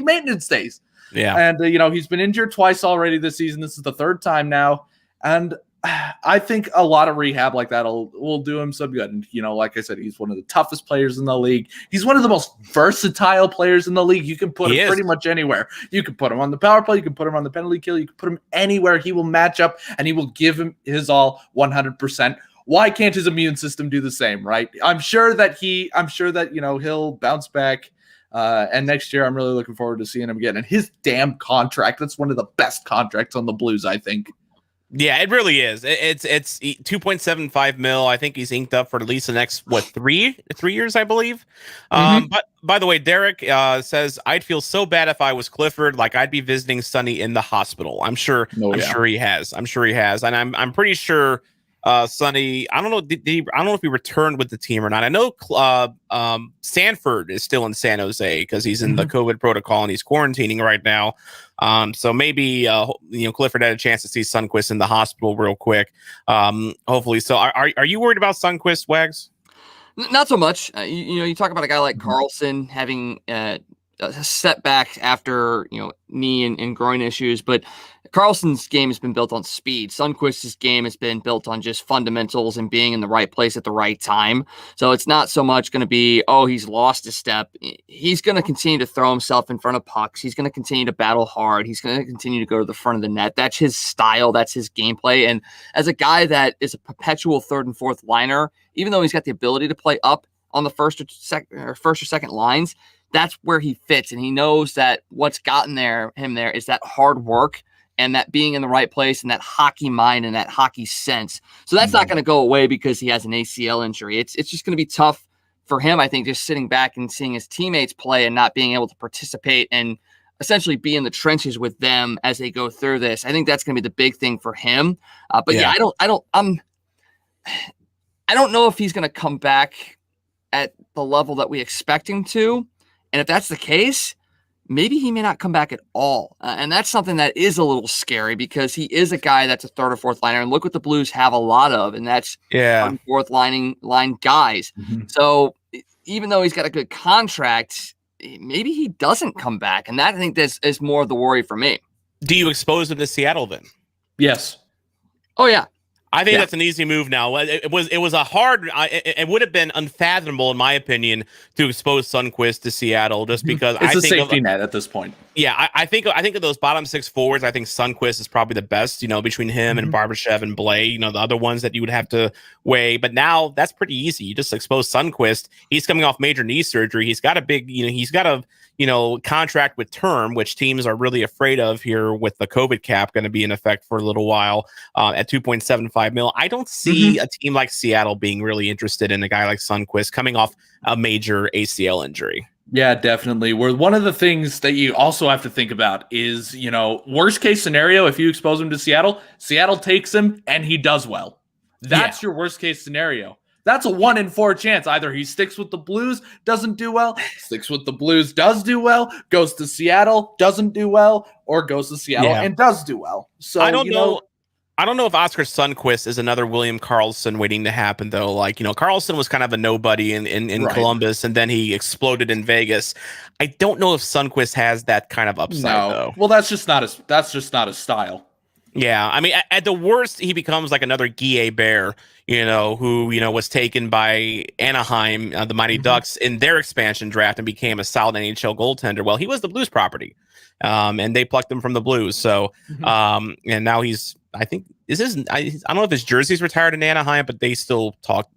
maintenance days. Yeah. And, he's been injured twice already this season. This is the third time now. And I think a lot of rehab like that will do him some good. And, like I said, he's one of the toughest players in the league. He's one of the most versatile players in the league. You can put him pretty much anywhere. You can put him on the power play. You can put him on the penalty kill. You can put him anywhere. He will match up, and he will give him his all 100%. Why can't his immune system do the same, right? I'm sure that he'll bounce back. And next year, I'm really looking forward to seeing him again. And his damn contract, that's one of the best contracts on the Blues, I think. Yeah, it really is. It's $2.75 million. I think he's inked up for at least the next, 3 years, I believe. But by the way, Derek says, I'd feel so bad if I was Clifford, like I'd be visiting Sonny in the hospital. I'm sure he has. And I'm pretty sure Sonny, I don't know. I don't know if he returned with the team or not. I know Sanford is still in San Jose because he's in the COVID protocol and he's quarantining right now. So maybe Clifford had a chance to see Sundqvist in the hospital real quick. Hopefully. So are you worried about Sundqvist, Wags? Not so much. You talk about a guy like Karlsson having a setback after knee and groin issues, but Karlsson's game has been built on speed. Sundqvist's game has been built on just fundamentals and being in the right place at the right time. So it's not so much going to be, he's lost a step. He's going to continue to throw himself in front of pucks. He's going to continue to battle hard. He's going to continue to go to the front of the net. That's his style. That's his gameplay. And as a guy that is a perpetual third and fourth liner, even though he's got the ability to play up on the first or second lines, that's where he fits. And he knows that what's gotten him there is that hard work and that being in the right place and that hockey mind and that hockey sense. So that's not going to go away because he has an ACL injury. It's just going to be tough for him, I think, just sitting back and seeing his teammates play and not being able to participate and essentially be in the trenches with them as they go through this. I think that's going to be the big thing for him. I don't know if he's going to come back at the level that we expect him to. And if that's the case, maybe he may not come back at all. And that's something that is a little scary because he is a guy that's a third or fourth liner. And look what the Blues have a lot of, and that's third and fourth line guys. So even though he's got a good contract, maybe he doesn't come back. And that, I think, this is more of the worry for me. Do you expose him to Seattle then? Yes. Oh, yeah. I think that's an easy move now. It was a hard. It would have been unfathomable, in my opinion, to expose Sundqvist to Seattle just because it's a safety net at this point. Yeah, I think of those bottom six forwards. I think Sundqvist is probably the best. Between him and Barbashev and Blais. The other ones that you would have to weigh. But now that's pretty easy. You just expose Sundqvist. He's coming off major knee surgery. He's got a big. He's got a contract with term, which teams are really afraid of here with the COVID cap going to be in effect for a little while at $2.75 million. I don't see a team like Seattle being really interested in a guy like Sundqvist coming off a major ACL injury. Yeah, definitely. Where one of the things that you also have to think about is, worst case scenario, if you expose him to Seattle, Seattle takes him and he does well. That's your worst case scenario. That's a 1 in 4 chance. Either he sticks with the Blues, doesn't do well, sticks with the Blues, does do well, goes to Seattle, doesn't do well, or goes to Seattle and does do well. So I don't know. I don't know if Oskar Sundqvist is another William Karlsson waiting to happen, though. Like, Karlsson was kind of a nobody in Columbus, and then he exploded in Vegas. I don't know if Sundqvist has that kind of upside, though. Well, that's just not his style. Yeah, I mean, at the worst, he becomes like another Guy Bear, who was taken by Anaheim, the Mighty Ducks, in their expansion draft and became a solid NHL goaltender. Well, he was the Blues property, and they plucked him from the Blues. So, and now I think I don't know if his jersey's retired in Anaheim, but they still talk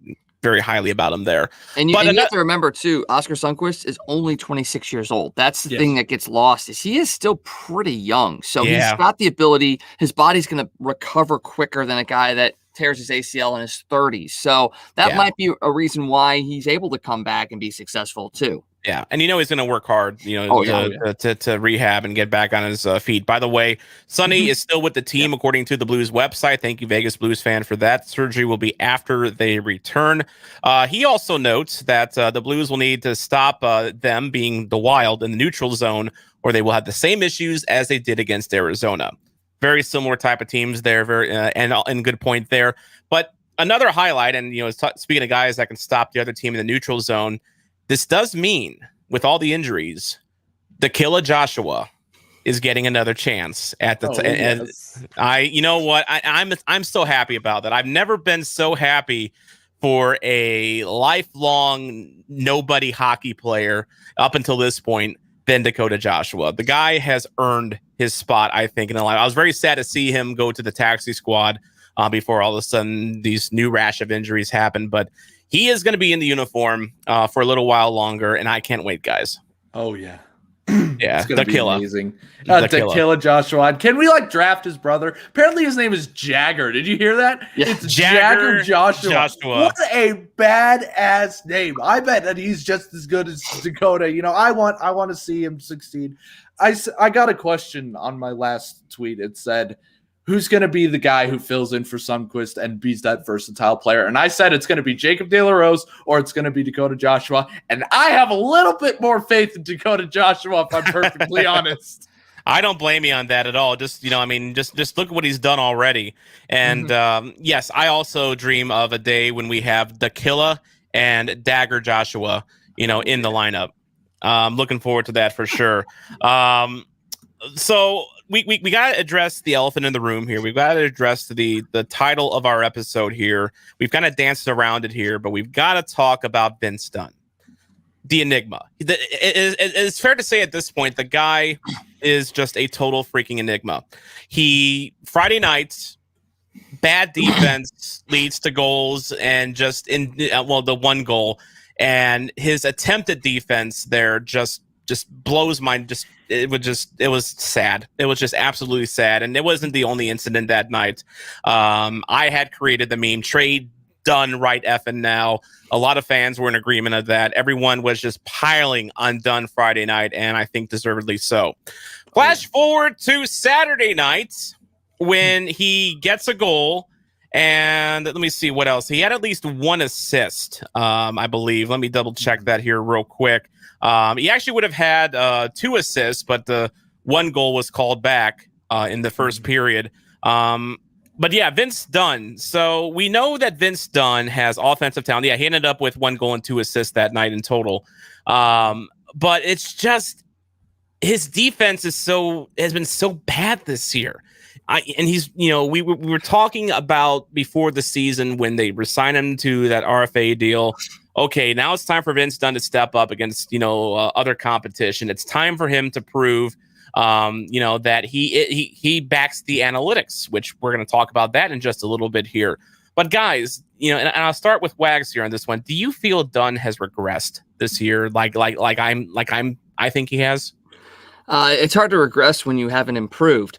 very highly about him there. And you have to remember too, Oskar Sundqvist is only 26 years old. That's the thing that gets lost, is he is still pretty young. So he's got the ability, his body's going to recover quicker than a guy that tears his ACL in his 30s. So that might be a reason why he's able to come back and be successful too. Yeah, and he's going to work hard, to rehab and get back on his feet. By the way, Sonny is still with the team, according to the Blues website. Thank you, Vegas Blues fan, for that. Surgery will be after they return. He also notes that the Blues will need to stop them being the Wild in the neutral zone, or they will have the same issues as they did against Arizona. Very similar type of teams there, and good point there. But another highlight, and speaking of guys that can stop the other team in the neutral zone, this does mean, with all the injuries, the Killer Joshua is getting another chance at the I'm so happy about that. I've never been so happy for a lifelong nobody hockey player up until this point than Dakota Joshua. The guy has earned his spot, I think, in the line. I was very sad to see him go to the taxi squad before all of a sudden these new rash of injuries happened, but he is going to be in the uniform for a little while longer, and I can't wait, guys. Oh, yeah. Yeah, it's going to be amazing. The Killer Joshua. Can we draft his brother? Apparently his name is Jagger. Did you hear that? Yeah. It's Jagger Joshua. What a badass name. I bet that he's just as good as Dakota. I want to see him succeed. I got a question on my last tweet. It said, who's going to be the guy who fills in for Sundqvist and be that versatile player? And I said it's going to be Jacob De La Rose or it's going to be Dakota Joshua. And I have a little bit more faith in Dakota Joshua, if I'm perfectly honest. I don't blame you on that at all. Just look at what he's done already. And yes, I also dream of a day when we have the Killer and Dagger Joshua, in the lineup. Looking forward to that for sure. So we got to address the elephant in the room here. We've got to address the title of our episode here. We've kind of danced around it here, but we've got to talk about Vince Dunn, the enigma. It's fair to say at this point, the guy is just a total freaking enigma. Friday nights, bad defense leads to goals, and just the one goal, and his attempted defense there just blows my it was sad. It was just absolutely sad. And it wasn't the only incident that night. I had created the meme, trade Dunn right effing now. A lot of fans were in agreement of that. Everyone was just piling on Dunn Friday night, and I think deservedly so. Flash forward to Saturday night when he gets a goal. And let me see what else. He had at least one assist, I believe. Let me double check that here real quick. He actually would have had 2 assists, but the one goal was called back in the first period. But yeah, Vince Dunn. So we know that Vince Dunn has offensive talent. Yeah, he ended up with 1 goal and 2 assists that night in total. But it's just his defense has been so bad this year. And he's, we were talking about before the season when they re-signed him to that RFA deal. Okay, now it's time for Vince Dunn to step up against, other competition. It's time for him to prove, that he backs the analytics, which we're going to talk about that in just a little bit here. But guys, and I'll start with Wags here on this one. Do you feel Dunn has regressed this year? I think he has. It's hard to regress when you haven't improved.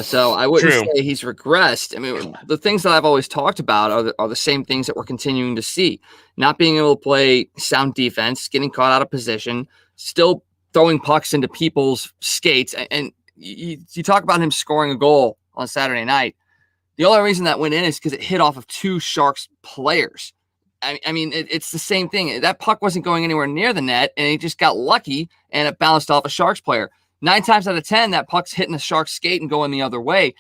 So I wouldn't say he's regressed. I mean, the things that I've always talked about are the same things that we're continuing to see. Not being able to play sound defense, getting caught out of position, still throwing pucks into people's skates. And you talk about him scoring a goal on Saturday night. The only reason that went in is because it hit off of 2 Sharks players. I mean, it's the same thing. That puck wasn't going anywhere near the net, and he just got lucky, and it bounced off a Sharks player. 9 times out of 10, that puck's hitting the Sharks skate and going the other way.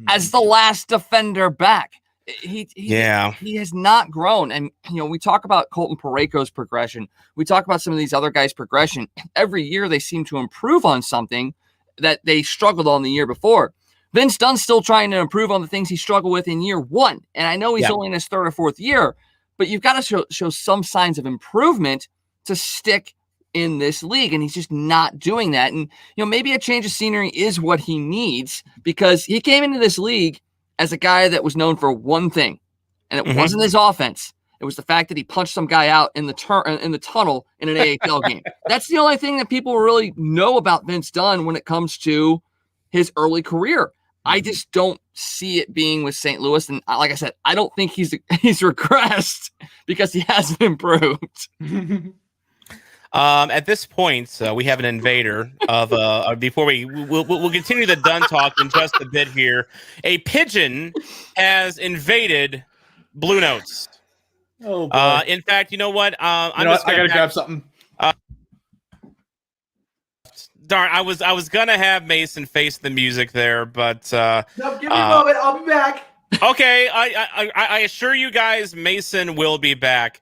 As the last defender back, he has not grown. And we talk about Colton Parayko's progression. We talk about some of these other guys' progression. Every year they seem to improve on something that they struggled on the year before. Vince Dunn's still trying to improve on the things he struggled with in year 1. And I know he's only in his 3rd or 4th year, but you've got to show some signs of improvement to stick in this league. And he's just not doing that. And, maybe a change of scenery is what he needs, because he came into this league as a guy that was known for one thing, and it wasn't his offense. It was the fact that he punched some guy out in the tunnel in an AHL game. That's the only thing that people really know about Vince Dunn when it comes to his early career. I just don't see it being with St. Louis. And like I said, I don't think he's regressed, because he hasn't improved. At this point, we have an invader of before we'll continue the Dunn talk in just a bit here. A pigeon has invaded Bluenotes. Oh, boy. In fact, you know what? I gotta grab something. Darn, I was gonna have Mason face the music there, but no, give me a moment. I'll be back. Okay, I assure you guys, Mason will be back.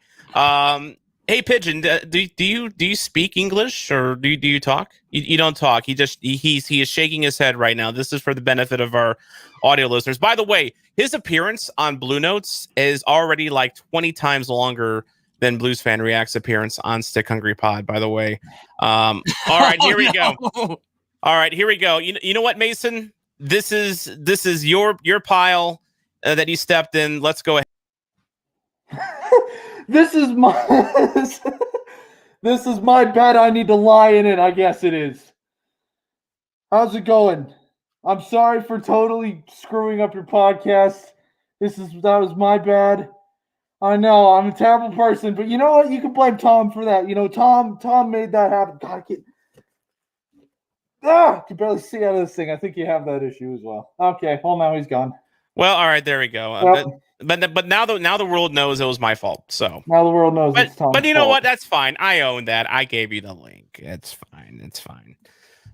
Hey, Pigeon, do you speak English, or do you talk? You don't talk. He is shaking his head right now. This is for the benefit of our audio listeners. By the way, his appearance on Bluenotes is already like 20 times longer than Blues Fan React's appearance on Stick Hungry Pod, by the way. All right, here we go. All right, here we go. You know what, Mason? This is your pile that you stepped in. Let's go ahead. This is my bed. I need to lie in it. I guess it is. How's it going? I'm sorry for totally screwing up your podcast. That was my bad. I know I'm a terrible person, but you know what? You can blame Tom for that. Tom made that happen. God, I can barely see out of this thing. I think you have that issue as well. Okay, well, now he's gone. Well, all right, there we go. Well, but now the world knows it was my fault. So now the world knows it's Tom's But you know fault. what? That's fine. I own that. I gave you the link. It's fine. It's fine.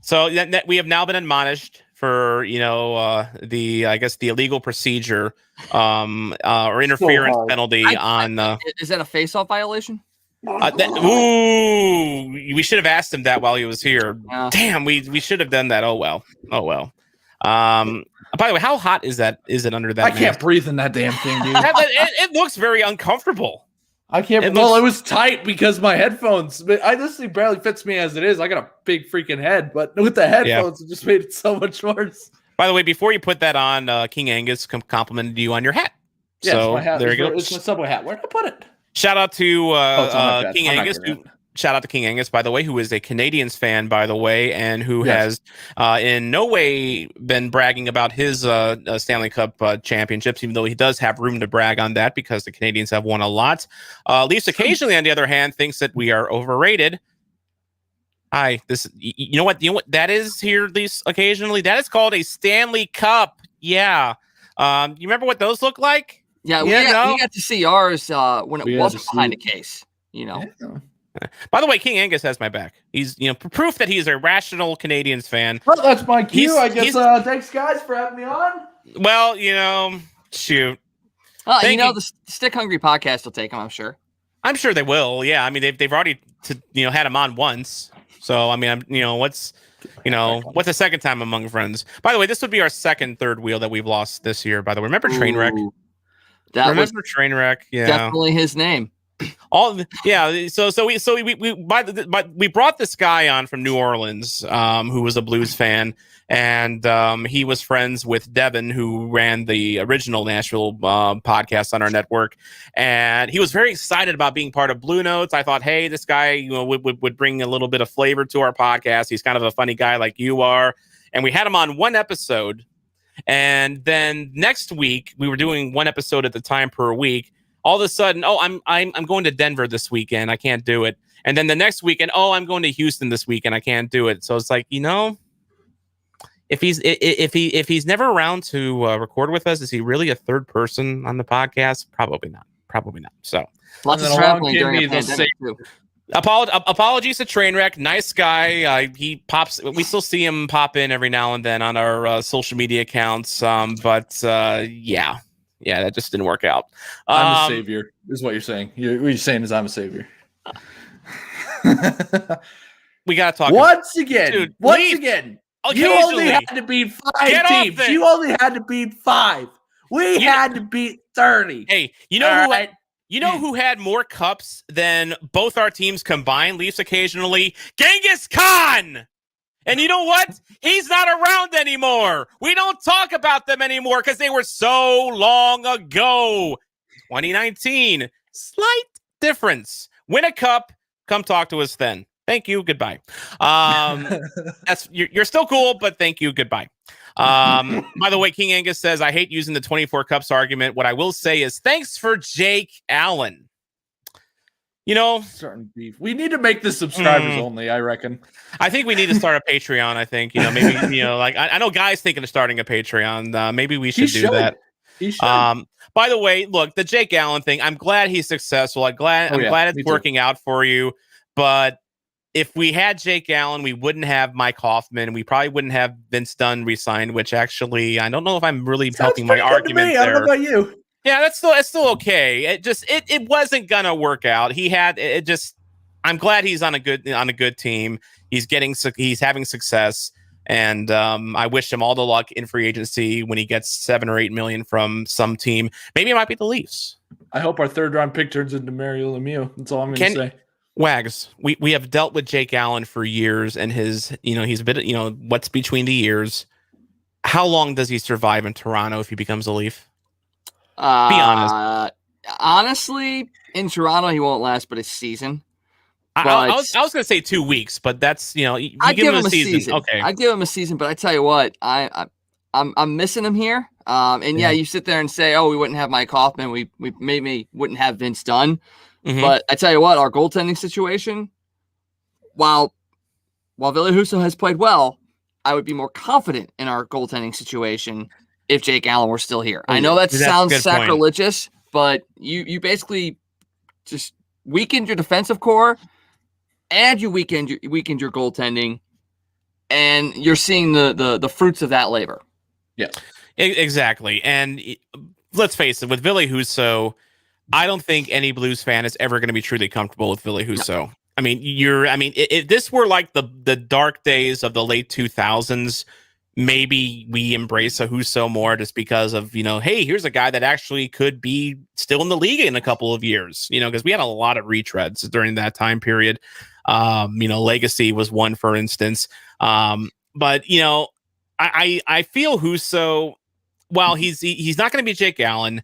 So we have now been admonished for the illegal procedure or interference penalty on. Is that a face-off violation? We should have asked him that while he was here. Damn, we should have done that. Oh well. By the way, how hot is that? Is it under that? I can't breathe in that damn thing, dude. It looks very uncomfortable. I can't. It was tight because my headphones. This thing barely fits me as it is. I got a big freaking head, but with the headphones, it just made it so much worse. By the way, before you put that on, King Angus complimented you on your hat. Yeah, so my hat. There you go. It's my Subway hat. Where'd I put it? Shout out to King Angus. Shout out to King Angus, by the way, who is a Canadiens fan, by the way, and who has in no way been bragging about his Stanley Cup championships, even though he does have room to brag on that because the Canadiens have won a lot. Leafs occasionally, on the other hand, thinks that we are overrated. You know what that is here, at least occasionally? That is called a Stanley Cup. Yeah. You remember what those look like? Yeah, we got to see ours when it wasn't behind a case, Yeah. By the way, King Angus has my back. He's, proof that he's a rational Canadiens fan. Well, that's my cue. I guess. Thanks, guys, for having me on. Well, shoot. The Stick Hungry podcast will take him. I'm sure. I'm sure they will. Yeah, I mean, they've already had him on once. So I mean, what's the second time among friends? By the way, this would be our second third wheel that we've lost this year. By the way, remember Trainwreck? Remember Trainwreck? Yeah, definitely his name. So we brought this guy on from New Orleans who was a Blues fan, and he was friends with Devin, who ran the original Nashville podcast on our network, and he was very excited about being part of Bluenotes. I thought, hey, this guy would bring a little bit of flavor to our podcast. He's kind of a funny guy like you are, and we had him on one episode, and then next week we were doing one episode at the time per week. All of a sudden, I'm going to Denver this weekend. I can't do it. And then the next weekend, I'm going to Houston this weekend. I can't do it. So it's like, if he's never around to record with us, is he really a third person on the podcast? Probably not. So lots of traveling during a pandemic too. Apologies to Trainwreck. Nice guy. He pops. We still see him pop in every now and then on our social media accounts. But yeah, that just didn't work out. I'm a savior, is what you're saying. What you're saying is I'm a savior. We gotta talk once again. Dude, again. You only had to beat 5 teams. You only had to beat 5. We had to beat 30. Hey, you know who had more cups than both our teams combined? Leafs occasionally. Genghis Khan! And you know what? He's not around anymore. We don't talk about them anymore because they were so long ago. 2019. Slight difference. Win a cup. Come talk to us then. Thank you. Goodbye. You're still cool, but thank you. Goodbye. By the way, King Angus says, I hate using the 24 cups argument. What I will say is thanks for Jake Allen. Certain beef. We need to make this subscribers only, I reckon. I think we need to start a Patreon. I think, maybe, like I know guys thinking of starting a Patreon. Maybe we should do that. He should. By the way, look, the Jake Allen thing, I'm glad he's successful. I'm glad it's working out for you. But if we had Jake Allen, we wouldn't have Mike Hoffman. We probably wouldn't have Vince Dunn resigned, which actually, I don't know if I'm really helping my argument there. I don't know about you. Yeah, that's still okay. It wasn't gonna work out. I'm glad he's on a good team. He's having success, and I wish him all the luck in free agency when he gets $7 or $8 million from some team. Maybe it might be the Leafs. I hope our 3rd round pick turns into Mario Lemieux. That's all I'm gonna say. Wags, we have dealt with Jake Allen for years, and he's a bit, what's between the ears. How long does he survive in Toronto if he becomes a Leaf? Be honest. Honestly, in Toronto, he won't last but a season. I was going to say 2 weeks, but that's you give him a season. Okay, I give him a season, but I tell you what, I'm missing him here. And you sit there and say, we wouldn't have Mike Hoffman, we maybe wouldn't have Vince Dunn. Mm-hmm. But I tell you what, our goaltending situation, while Ville Husso has played well, I would be more confident in our goaltending situation if Jake Allen were still here. I know that sounds sacrilegious, but you basically just weakened your defensive core and you weakened your goaltending, and you're seeing the fruits of that labor. Yeah, exactly. And let's face it, with Ville Husso, I don't think any Blues fan is ever going to be truly comfortable with Ville Husso. No. I mean, if this were like the dark days of the late 2000s, maybe we embrace a Husso more just because of, hey, here's a guy that actually could be still in the league in a couple of years, because we had a lot of retreads during that time period. Legacy was one, for instance. But I feel Husso, while he's not going to be Jake Allen,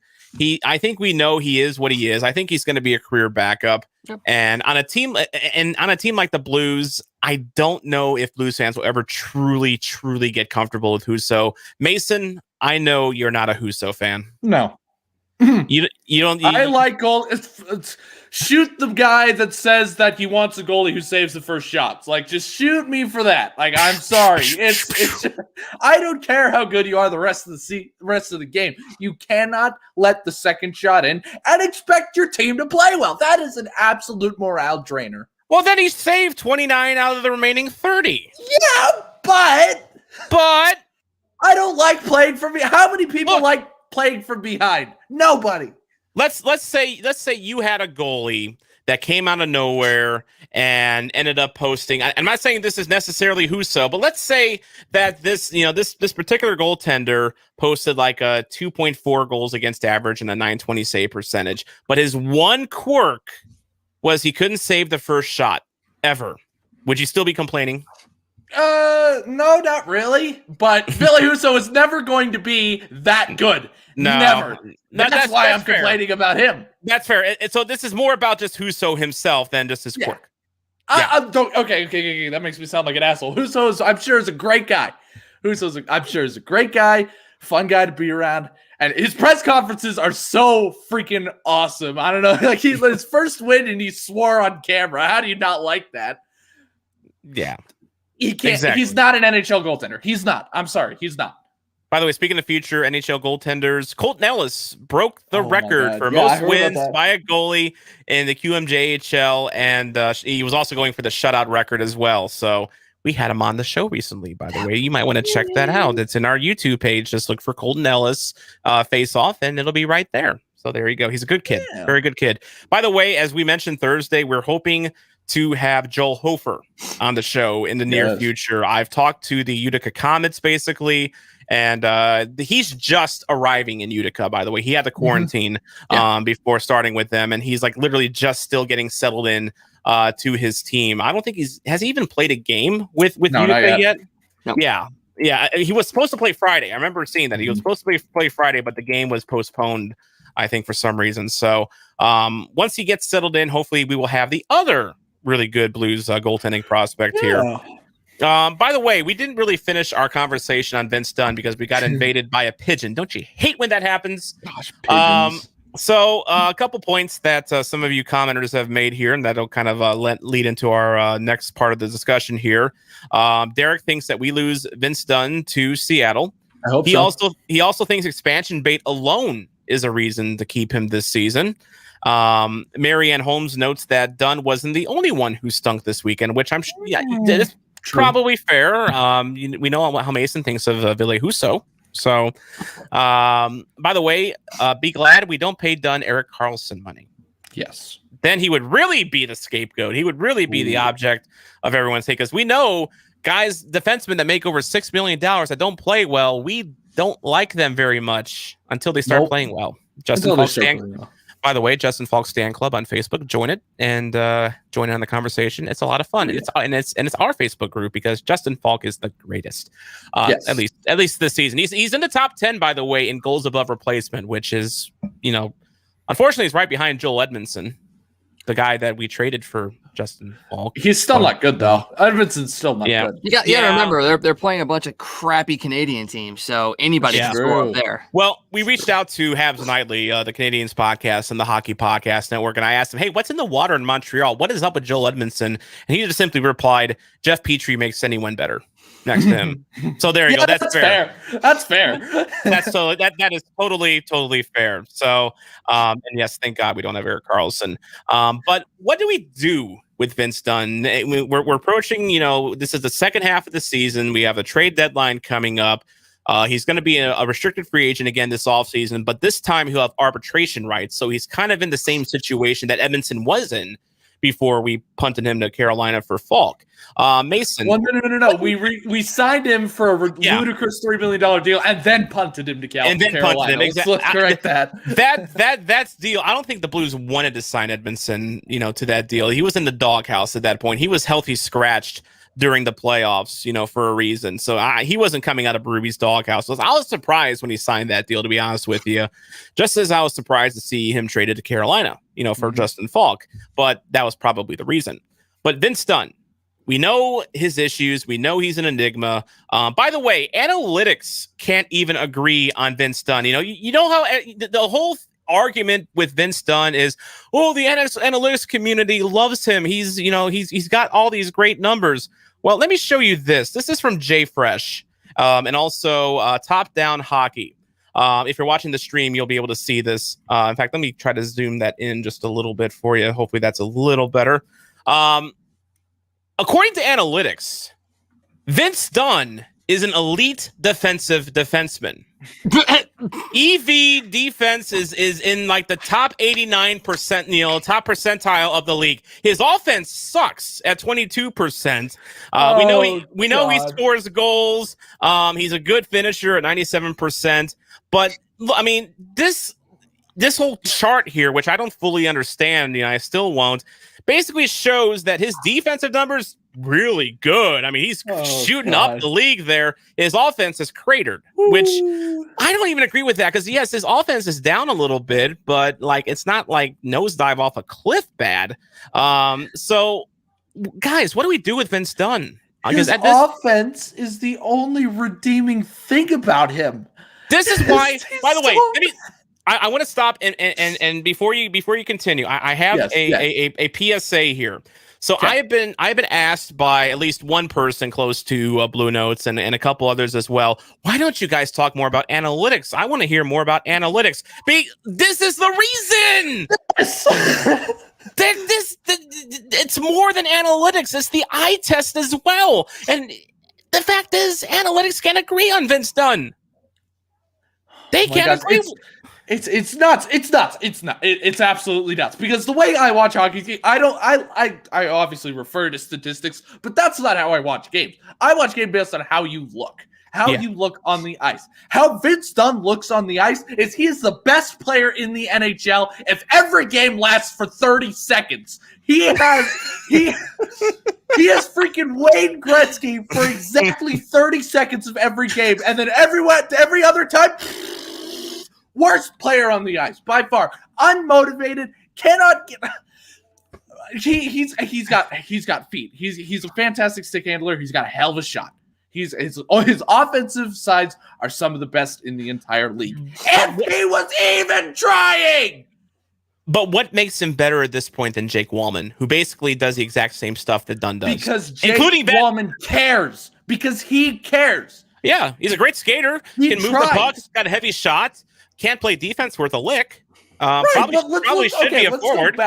I think we know he is what he is. I think he's going to be a career backup. Yep. And on a team like the Blues, I don't know if Blues fans will ever truly, truly get comfortable with Husso. Mason, I know you're not a Husso fan. No. You don't. I like goal. It's shoot the guy that says that he wants a goalie who saves the first shots. Like, just shoot me for that. Like, I'm sorry. It's. I don't care how good you are the rest of the game. You cannot let the second shot in and expect your team to play well. That is an absolute morale drainer. Well, then he saved 29 out of the remaining 30. Yeah, but I don't like playing from behind. How many people like playing from behind? Nobody. Let's say you had a goalie that came out of nowhere and ended up posting. I'm not saying this is necessarily Husso, but let's say that this particular goaltender posted like a 2.4 goals against average and a 920 save percentage, but his one quirk was he couldn't save the first shot ever. Would you still be complaining? No, not really. But Ville Husso is never going to be that good. No, never. That's why I'm complaining about him. That's fair. So this is more about just Husso himself than just his quirk. Okay. That makes me sound like an asshole. I'm sure is a great guy. I'm sure is a great guy, fun guy to be around. And his press conferences are so freaking awesome. I don't know. Like his first win and he swore on camera. How do you not like that? Yeah. He can't. Exactly. He's not an NHL goaltender. He's not. I'm sorry. He's not. By the way, speaking of future NHL goaltenders, Colton Ellis broke the my record God. for Yeah, I most heard about wins that. by a goalie in the QMJHL, and he was also going for the shutout record as well. So we had him on the show recently, by the way. You might want to check that out. It's in our YouTube page. Just look for Colton Ellis face off, and it'll be right there. So there you go. He's a good kid. Yeah. Very good kid. By the way, as we mentioned Thursday, we're hoping to have Joel Hofer on the show in the near future. I've talked to the Utica Comets, basically, and he's just arriving in Utica, by the way. He had the quarantine before starting with them, and he's like literally just still getting settled in to his team. I don't think has he even played a game with Utica yet? No. Yeah. He was supposed to play Friday. I remember seeing that. He was supposed to play Friday, but the game was postponed, I think, for some reason. So once he gets settled in, hopefully we will have the other really good Blues goaltending prospect here. By the way, we didn't really finish our conversation on Vince Dunn because we got invaded by a pigeon. Don't you hate when that happens? Gosh, pigeons. So a couple points that some of you commenters have made here, and that'll kind of lead into our next part of the discussion here. Derek thinks that we lose Vince Dunn to Seattle. I hope He also thinks expansion bait alone is a reason to keep him this season. Marianne Holmes notes that Dunn wasn't the only one who stunk this weekend, which I'm it's probably fair. We know how Mason thinks of Ville Husso. So, by the way, be glad we don't pay Dunn Erik Karlsson money. Yes. Then he would really be the scapegoat. He would really be the object of everyone's hate, because we know guys, defensemen that make over $6 million that don't play well, we don't like them very much until they start playing well. By the way, Justin Falk Stan Club on Facebook. Join it and join in on the conversation. It's a lot of fun. It's our Facebook group because Justin Falk is the greatest. Yes. At least this season. He's in the top 10, by the way, in goals above replacement, which is, unfortunately, he's right behind Joel Edmondson, the guy that we traded for Justin Falk. He's still not good though. Edmondson's still not good. You got to remember they're playing a bunch of crappy Canadian teams, so anybody can score up there. Well, we reached out to Habs Nightly, the Canadians podcast and the Hockey Podcast Network, and I asked him, "Hey, what's in the water in Montreal? What is up with Joel Edmondson?" And he just simply replied, "Jeff Petrie makes anyone better." Next to him. So there you go. That's fair. That's fair. That is totally fair. So and yes, thank God we don't have Erik Karlsson. But what do we do with Vince Dunn? We're approaching, this is the second half of the season. We have a trade deadline coming up. He's going to be a restricted free agent again this offseason, but this time he'll have arbitration rights. So he's kind of in the same situation that Edmondson was in before we punted him to Carolina for Falk. Mason. Well, no. We signed him for a ludicrous $3 million deal and then punted him to Carolina. Let's correct that. That's deal. I don't think the Blues wanted to sign Edmondson, to that deal. He was in the doghouse at that point. He was healthy scratched during the playoffs, for a reason. So he wasn't coming out of Ruby's doghouse. So I was surprised when he signed that deal, to be honest with you. Just as I was surprised to see him traded to Carolina, for Justin Falk. But that was probably the reason. But Vince Dunn, we know his issues. We know he's an enigma. By the way, analytics can't even agree on Vince Dunn. You know how the whole argument with Vince Dunn is, the analytics community loves him. He's got all these great numbers. Well, let me show you this. This is from Jay Fresh, and also Top Down Hockey. If you're watching the stream, you'll be able to see this. In fact, let me try to zoom that in just a little bit for you. Hopefully that's a little better. According to analytics, Vince Dunn is an elite defensive defenseman. EV defense is in like the top 89%, top percentile of the league. His offense sucks at 22%. We know he scores goals. He's a good finisher at 97%. But I mean, this whole chart here, which I don't fully understand, I still won't, basically shows that his defensive numbers really good. I mean, he's shooting up the league there. His offense is cratered, which I don't even agree with that, because yes, his offense is down a little bit, but it's not like nosedive off a cliff bad. So guys, what do we do with Vince Dunn? His offense is the only redeeming thing about him. This is why. He's By the way, so- let me. I want to stop and before you continue, I have a PSA here. So Okay. I've been asked by at least one person close to Bluenotes and a couple others as well. Why don't you guys talk more about analytics? I want to hear more about analytics. This is the reason. It's more than analytics. It's the eye test as well. And the fact is, analytics can't agree on Vince Dunn. They can't agree. It's nuts. It's nuts. It's absolutely nuts. Because the way I watch hockey, I obviously refer to statistics, but that's not how I watch games. I watch games based on how you look. You look on the ice. How Vince Dunn looks on the ice is he is the best player in the NHL if every game lasts for 30 seconds. He has freaking Wayne Gretzky for exactly 30 seconds of every game, and then every other time, worst player on the ice by far. Unmotivated, cannot get. He's got feet. He's a fantastic stick handler. He's got a hell of a shot. His offensive sides are some of the best in the entire league. And he was even trying. But what makes him better at this point than Jake Wallman, who basically does the exact same stuff that Dunn does? Because Jake Wallman cares. Because he cares. Yeah, he's a great skater. He can move the puck. Got a heavy shot. Can't play defense worth a lick. Probably should be a forward.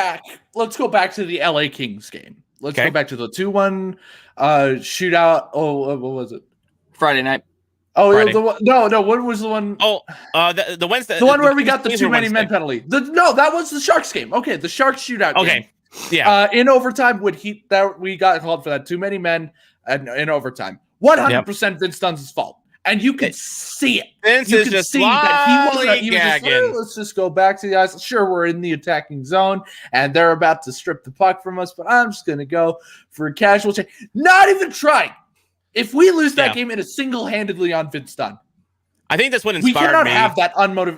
Let's go back to the LA Kings game. Let's go back to the 2-1 shootout. Oh, what was it? Friday night. Oh, no. What was the one? Oh, the Wednesday. The one where we got the too many men penalty. No, that was the Sharks game. Okay, the Sharks shootout. Okay, game. Yeah. In overtime, we got called for that too many men in overtime. 100% Vince Dunn's fault. And you can see it. Vince you is can just see that he was gagging. Let's just go back to the ice. Sure, we're in the attacking zone, and they're about to strip the puck from us, but I'm just going to go for a casual change. Not even trying. If we lose that game, it is single-handedly on Vince Dunn. I think that's what inspired me.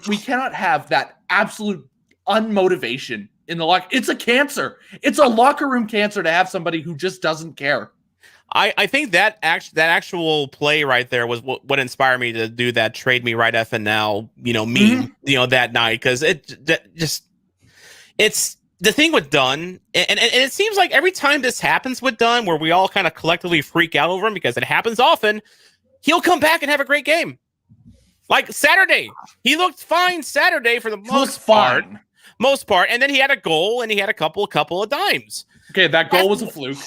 We cannot have that absolute unmotivation in the locker. It's a cancer. It's a locker room cancer to have somebody who just doesn't care. I think that actual play right there was what inspired me to do that trade me right F and now, meme, that night. Cause it's the thing with Dunn. And it seems like every time this happens with Dunn, where we all kind of collectively freak out over him because it happens often, he'll come back and have a great game. Like Saturday, he looked fine Saturday for the most part. And then he had a goal and he had a couple of dimes. Okay, that goal was a fluke.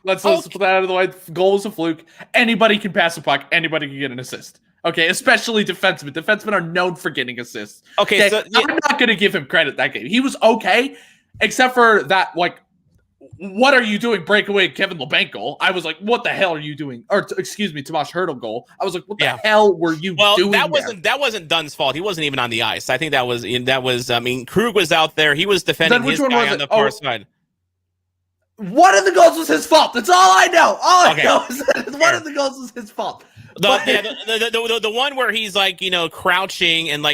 Let's put that out of the way. Goal was a fluke. Anybody can pass a puck. Anybody can get an assist. Okay, especially defensemen. Defensemen are known for getting assists. Okay, so I'm not going to give him credit that game. He was okay, except for that, what are you doing? Breakaway Kevin Labanc goal. I was like, what the hell are you doing? Or excuse me, Tomas Hertl goal. I was like, what the hell were you doing? That wasn't Dunn's fault. He wasn't even on the ice. I think that was Krug was out there. He was defending his guy on the far side. One of the goals was his fault. That's all I know. All I know is that one of the goals was his fault. The one where he's crouching and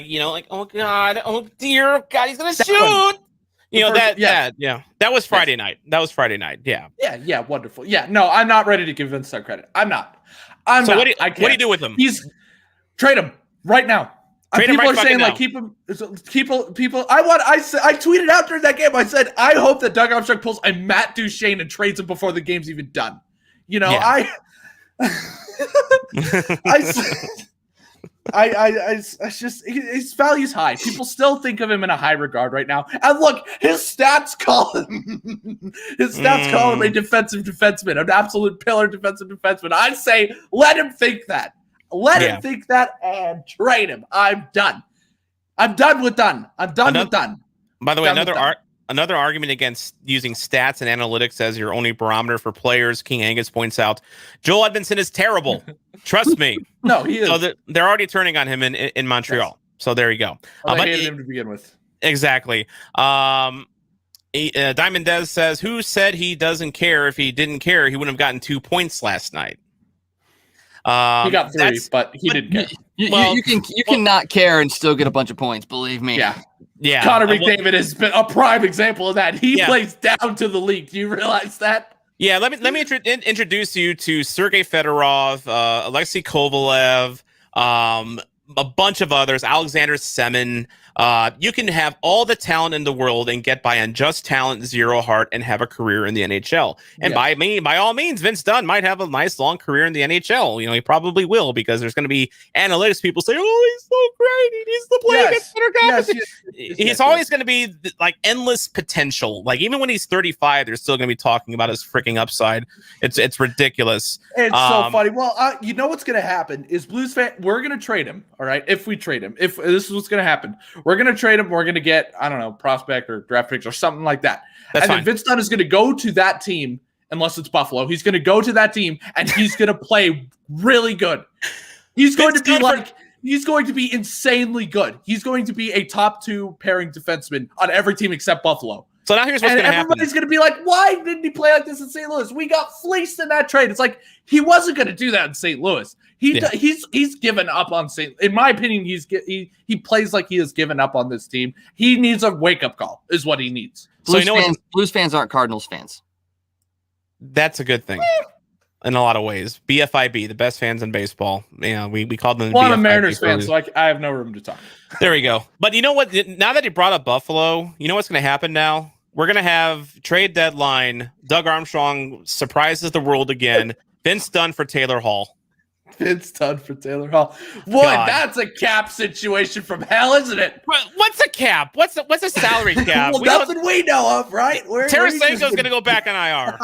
oh god, oh dear god, he's gonna shoot. That was Friday night. Yeah, wonderful. Yeah, no, I'm not ready to give Vince Dunn credit. I'm not. What do you do with him? Trade him right now. People are saying keep him. People. I tweeted out during that game. I said I hope that Doug Armstrong pulls a Matt Duchene and trades him before the game's even done. His value's high. People still think of him in a high regard right now. And look, his stats call him a defensive defenseman, an absolute pillar defensive defenseman. I say let him think that. Let him think that and trade him. I'm done. I'm done with Dunn. I'm done with Dunn. By the way, another argument against using stats and analytics as your only barometer for players, King Angus points out, Joel Edmondson is terrible. Trust me. No, he is. So they're already turning on him in Montreal. Yes. So there you go. Well, they hated him to begin with. Exactly. Diamond Dez says, who said he doesn't care? If he didn't care, he wouldn't have gotten 2 points last night. He got 3, but he didn't care. You cannot care and still get a bunch of points. Believe me. Yeah. Connor McDavid has been a prime example of that. He plays down to the league. Do you realize that? Yeah. Let me introduce you to Sergei Fedorov, Alexei Kovalev, a bunch of others, Alexander Semin. You can have all the talent in the world and get by on just talent, zero heart, and have a career in the NHL. And by all means, Vince Dunn might have a nice long career in the NHL. He probably will, because there's going to be analytics people say, "Oh, he's so great. He needs to play against better competition." He's always going to be like endless potential. Like even when he's 35, they're still going to be talking about his freaking upside. It's ridiculous. It's so funny. Well, you know what's going to happen is Blues fan. We're going to trade him. All right, if we trade him, if this is what's going to happen. We're going to trade him. We're going to get, I don't know, prospect or draft picks or something like that. That's fine. Then Vince Dunn is going to go to that team, unless it's Buffalo. He's going to go to that team, and he's going to play really good. He's going to be he's going to be insanely good. He's going to be a top 2 pairing defenseman on every team except Buffalo. So now here's what's going to happen. Everybody's going to be like, why didn't he play like this in St. Louis? We got fleeced in that trade. It's like, he wasn't going to do that in St. Louis. He's given up on St. In my opinion, he plays like he has given up on this team. He needs a wake-up call is what he needs. Blues fans aren't Cardinals fans. That's a good thing. In a lot of ways. BFIB, the best fans in baseball. We call them I'm BFIB a Mariners fan, so I have no room to talk. There we go. But you know what? Now that he brought up Buffalo, you know what's going to happen now? We're going to have trade deadline. Doug Armstrong surprises the world again. Vince Dunn for Taylor Hall. Vince Dunn for Taylor Hall. Boy, that's a cap situation from hell, isn't it? What's a cap? What's a salary cap? Nothing we know of, right? Tarasenko's going to go back on IR.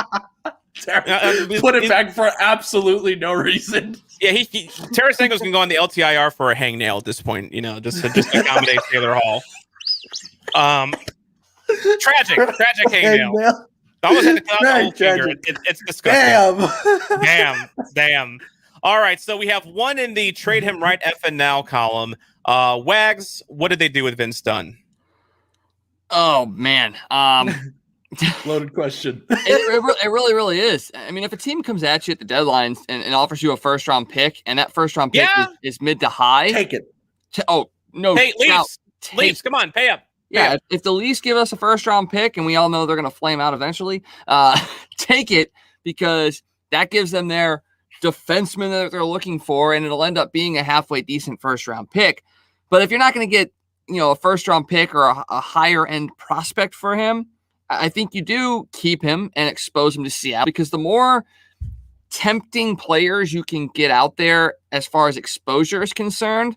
Put it back for absolutely no reason. Yeah, Tarasenko's going to go on the LTIR for a hangnail at this point, just to accommodate Taylor Hall. Tragic hangnail. Almost had to cut off the whole finger. It's disgusting. Damn. All right, so we have one in the trade him right effing now column. Wags, what did they do with Vince Dunn? Oh man, loaded question. It really is. I mean, if a team comes at you at the deadline and offers you a first round pick, and that first round pick is mid to high, take it. No, hey, Leafs, come on, pay up. Yeah, if the Leafs give us a first round pick, and we all know they're going to flame out eventually, take it, because that gives them their defenseman that they're looking for, and it'll end up being a halfway decent first round pick. But if you're not going to get a first round pick or a higher end prospect for him, I think you do keep him and expose him to Seattle, because the more tempting players you can get out there as far as exposure is concerned,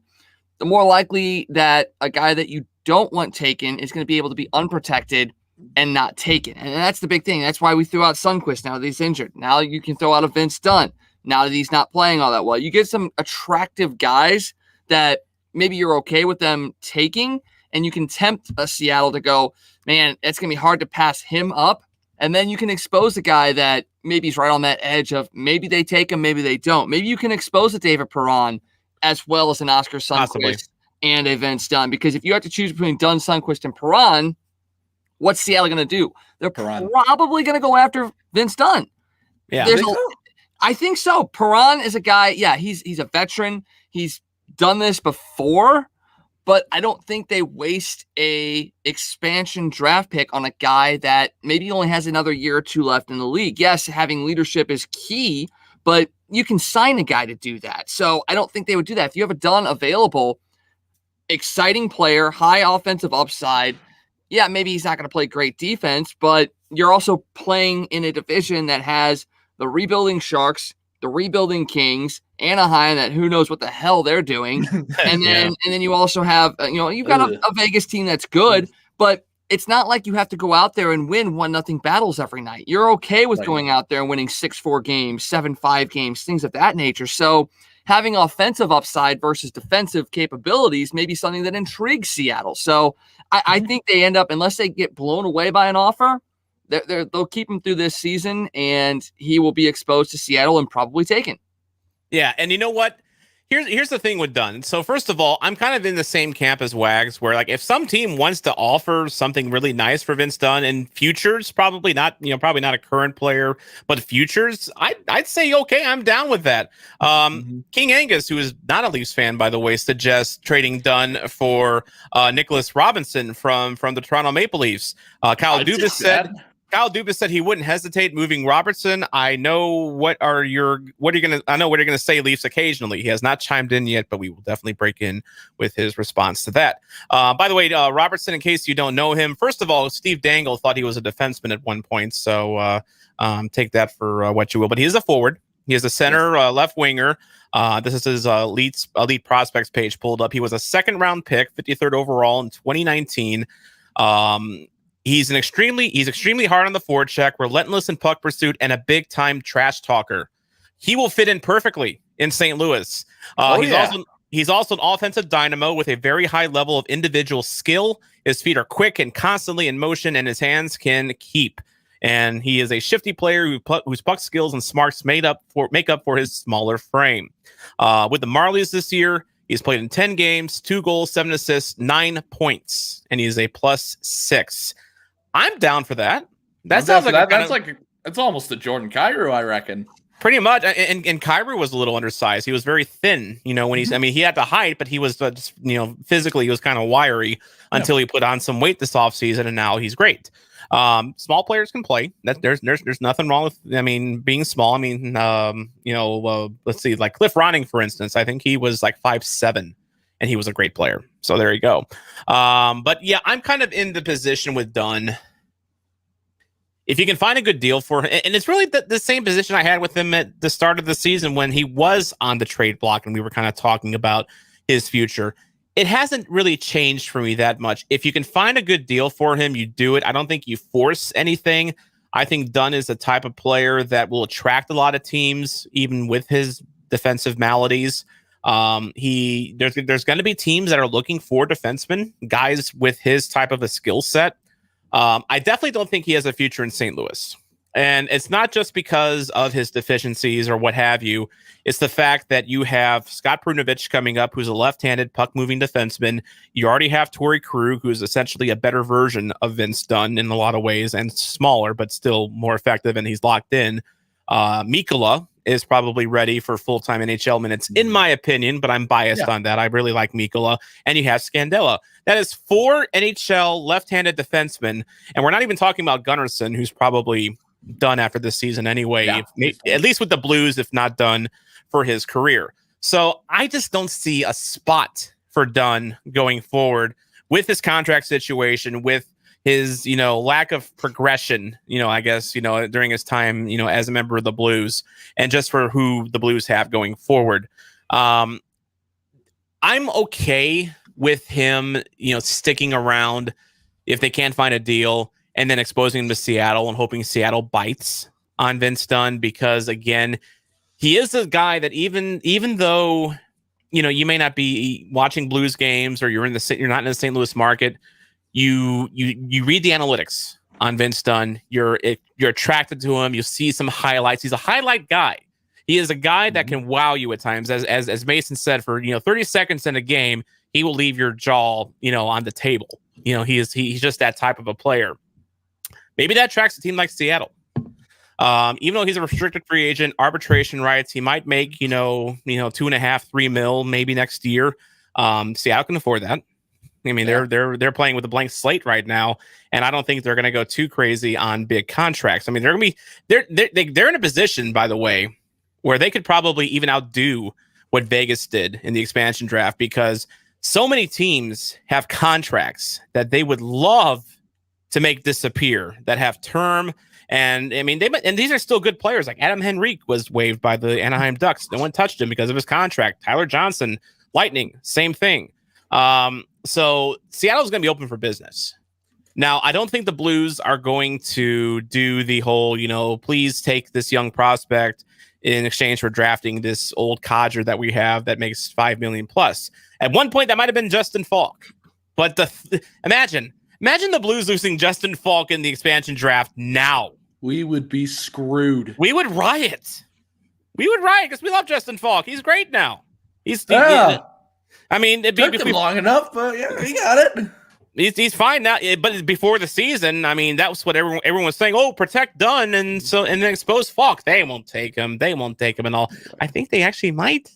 the more likely that a guy that you don't want taken is going to be able to be unprotected and not taken. And that's the big thing. That's why we threw out Sundqvist now that he's injured. Now you can throw out a Vince Dunn now that he's not playing all that well. You get some attractive guys that maybe you're okay with them taking, and you can tempt a Seattle to go, man, it's going to be hard to pass him up. And then you can expose a guy that maybe he's right on that edge of maybe they take him, maybe they don't. Maybe you can expose a David Perron as well as an Oskar Sundqvist and a Vince Dunn. Because if you have to choose between Dunn, Sundqvist, and Perron, what's Seattle going to do? They're probably going to go after Vince Dunn. Yeah, I think so. Perron is a guy, he's a veteran. He's done this before, but I don't think they waste a expansion draft pick on a guy that maybe only has another year or two left in the league. Yes, having leadership is key, but you can sign a guy to do that. So I don't think they would do that. If you have a Dunn available, exciting player, high offensive upside, maybe he's not going to play great defense, but you're also playing in a division that has the rebuilding Sharks, the rebuilding Kings, Anaheim, that who knows what the hell they're doing. And then you also have, you've got a Vegas team that's good, but it's not like you have to go out there and win 1-0 battles every night. You're okay with going out there and winning 6-4 games, 7-5 games, things of that nature. So having offensive upside versus defensive capabilities may be something that intrigues Seattle. So I think they end up, unless they get blown away by an offer, they'll keep him through this season, and he will be exposed to Seattle and probably taken. Yeah, and you know what? Here's the thing with Dunn. So first of all, I'm kind of in the same camp as Wags, where like if some team wants to offer something really nice for Vince Dunn and futures, probably not a current player, but futures, I'd say okay, I'm down with that. King Angus, who is not a Leafs fan, by the way, suggests trading Dunn for Nicholas Robinson from the Toronto Maple Leafs. Kyle Dubas said Kyle Dubas said he wouldn't hesitate moving Robertson. I know what are you gonna say, Leafs occasionally. He has not chimed in yet, but we will definitely break in with his response to that. By the way, Robertson, in case you don't know him, first of all, Steve Dangle thought he was a defenseman at one point, so take that for what you will. But he is a forward. He is a center, left winger. This is his elite prospects page pulled up. He was a second-round pick, 53rd overall in 2019. He's extremely hard on the forecheck, relentless in puck pursuit, and a big-time trash talker. He will fit in perfectly in St. Louis. He's also an offensive dynamo with a very high level of individual skill. His feet are quick and constantly in motion, and his hands can keep. And he is a shifty player whose puck skills and smarts make up for his smaller frame. With the Marlies this year, he's played in 10 games, 2 goals, 7 assists, 9 points, and he's a +6. I'm down for that. That sounds like it's almost a Jordan Kyrou, I reckon. Pretty much. And Kyrou was a little undersized. He was very thin, when he had the height, but he was just, physically he was kind of wiry until he put on some weight this offseason, and now he's great. Small players can play. There's nothing wrong with being small. Let's see, like Cliff Ronning, for instance. I think he was like 5'7", and he was a great player. So there you go. But yeah, I'm kind of in the position with Dunn. If you can find a good deal for him, and it's really the same position I had with him at the start of the season when he was on the trade block and we were kind of talking about his future. It hasn't really changed for me that much. If you can find a good deal for him, you do it. I don't think you force anything. I think Dunn is the type of player that will attract a lot of teams, even with his defensive maladies. There's going to be teams that are looking for defensemen, guys with his type of a skill set. I definitely don't think he has a future in St. Louis. And it's not just because of his deficiencies or what have you. It's the fact that you have Scott Prunovich coming up, who's a left-handed puck-moving defenseman. You already have Torrey Krug, who's essentially a better version of Vince Dunn in a lot of ways, and smaller, but still more effective, and he's locked in. Mikkola is probably ready for full-time NHL minutes, in my opinion, but I'm biased on that. I really like Mikkola. And you have Scandella. That is 4 NHL left-handed defensemen, and we're not even talking about Gunnarsson, who's probably done after this season anyway, at least with the Blues, if not done for his career. So I just don't see a spot for Dunn going forward with his contract situation, with his, lack of progression, I guess, during his time, as a member of the Blues, and just for who the Blues have going forward. I'm okay with him, sticking around if they can't find a deal, and then exposing him to Seattle and hoping Seattle bites on Vince Dunn, because again, he is a guy that even though, you may not be watching Blues games or you're not in the St. Louis market, you read the analytics on Vince Dunn. You're attracted to him. You see some highlights. He's a highlight guy. He is a guy that can wow you at times. As Mason said, for 30 seconds in a game, he will leave your jaw, on the table. He's just that type of a player. Maybe that attracts a team like Seattle. Even though he's a restricted free agent, arbitration rights, he might make, 2.5, 3 mil maybe next year. Seattle can afford that. They're playing with a blank slate right now, and I don't think they're going to go too crazy on big contracts. They're going to be they're in a position, by the way, where they could probably even outdo what Vegas did in the expansion draft, because so many teams have contracts that they would love to make disappear, that have term. And these are still good players. Like Adam Henrique was waived by the Anaheim Ducks. No one touched him because of his contract. Tyler Johnson, Lightning, same thing. So Seattle's going to be open for business. Now, I don't think the Blues are going to do the whole, please take this young prospect in exchange for drafting this old codger that we have that makes $5 million plus. At one point, that might have been Justin Falk. But imagine the Blues losing Justin Falk in the expansion draft now. We would be screwed. We would riot. Because we love Justin Falk. He's great now. It'd took be long enough, but yeah, he got it. He's fine now. But before the season, that was what everyone was saying. Oh, protect Dunn and then expose Falk. They won't take him. And all. I think they actually might.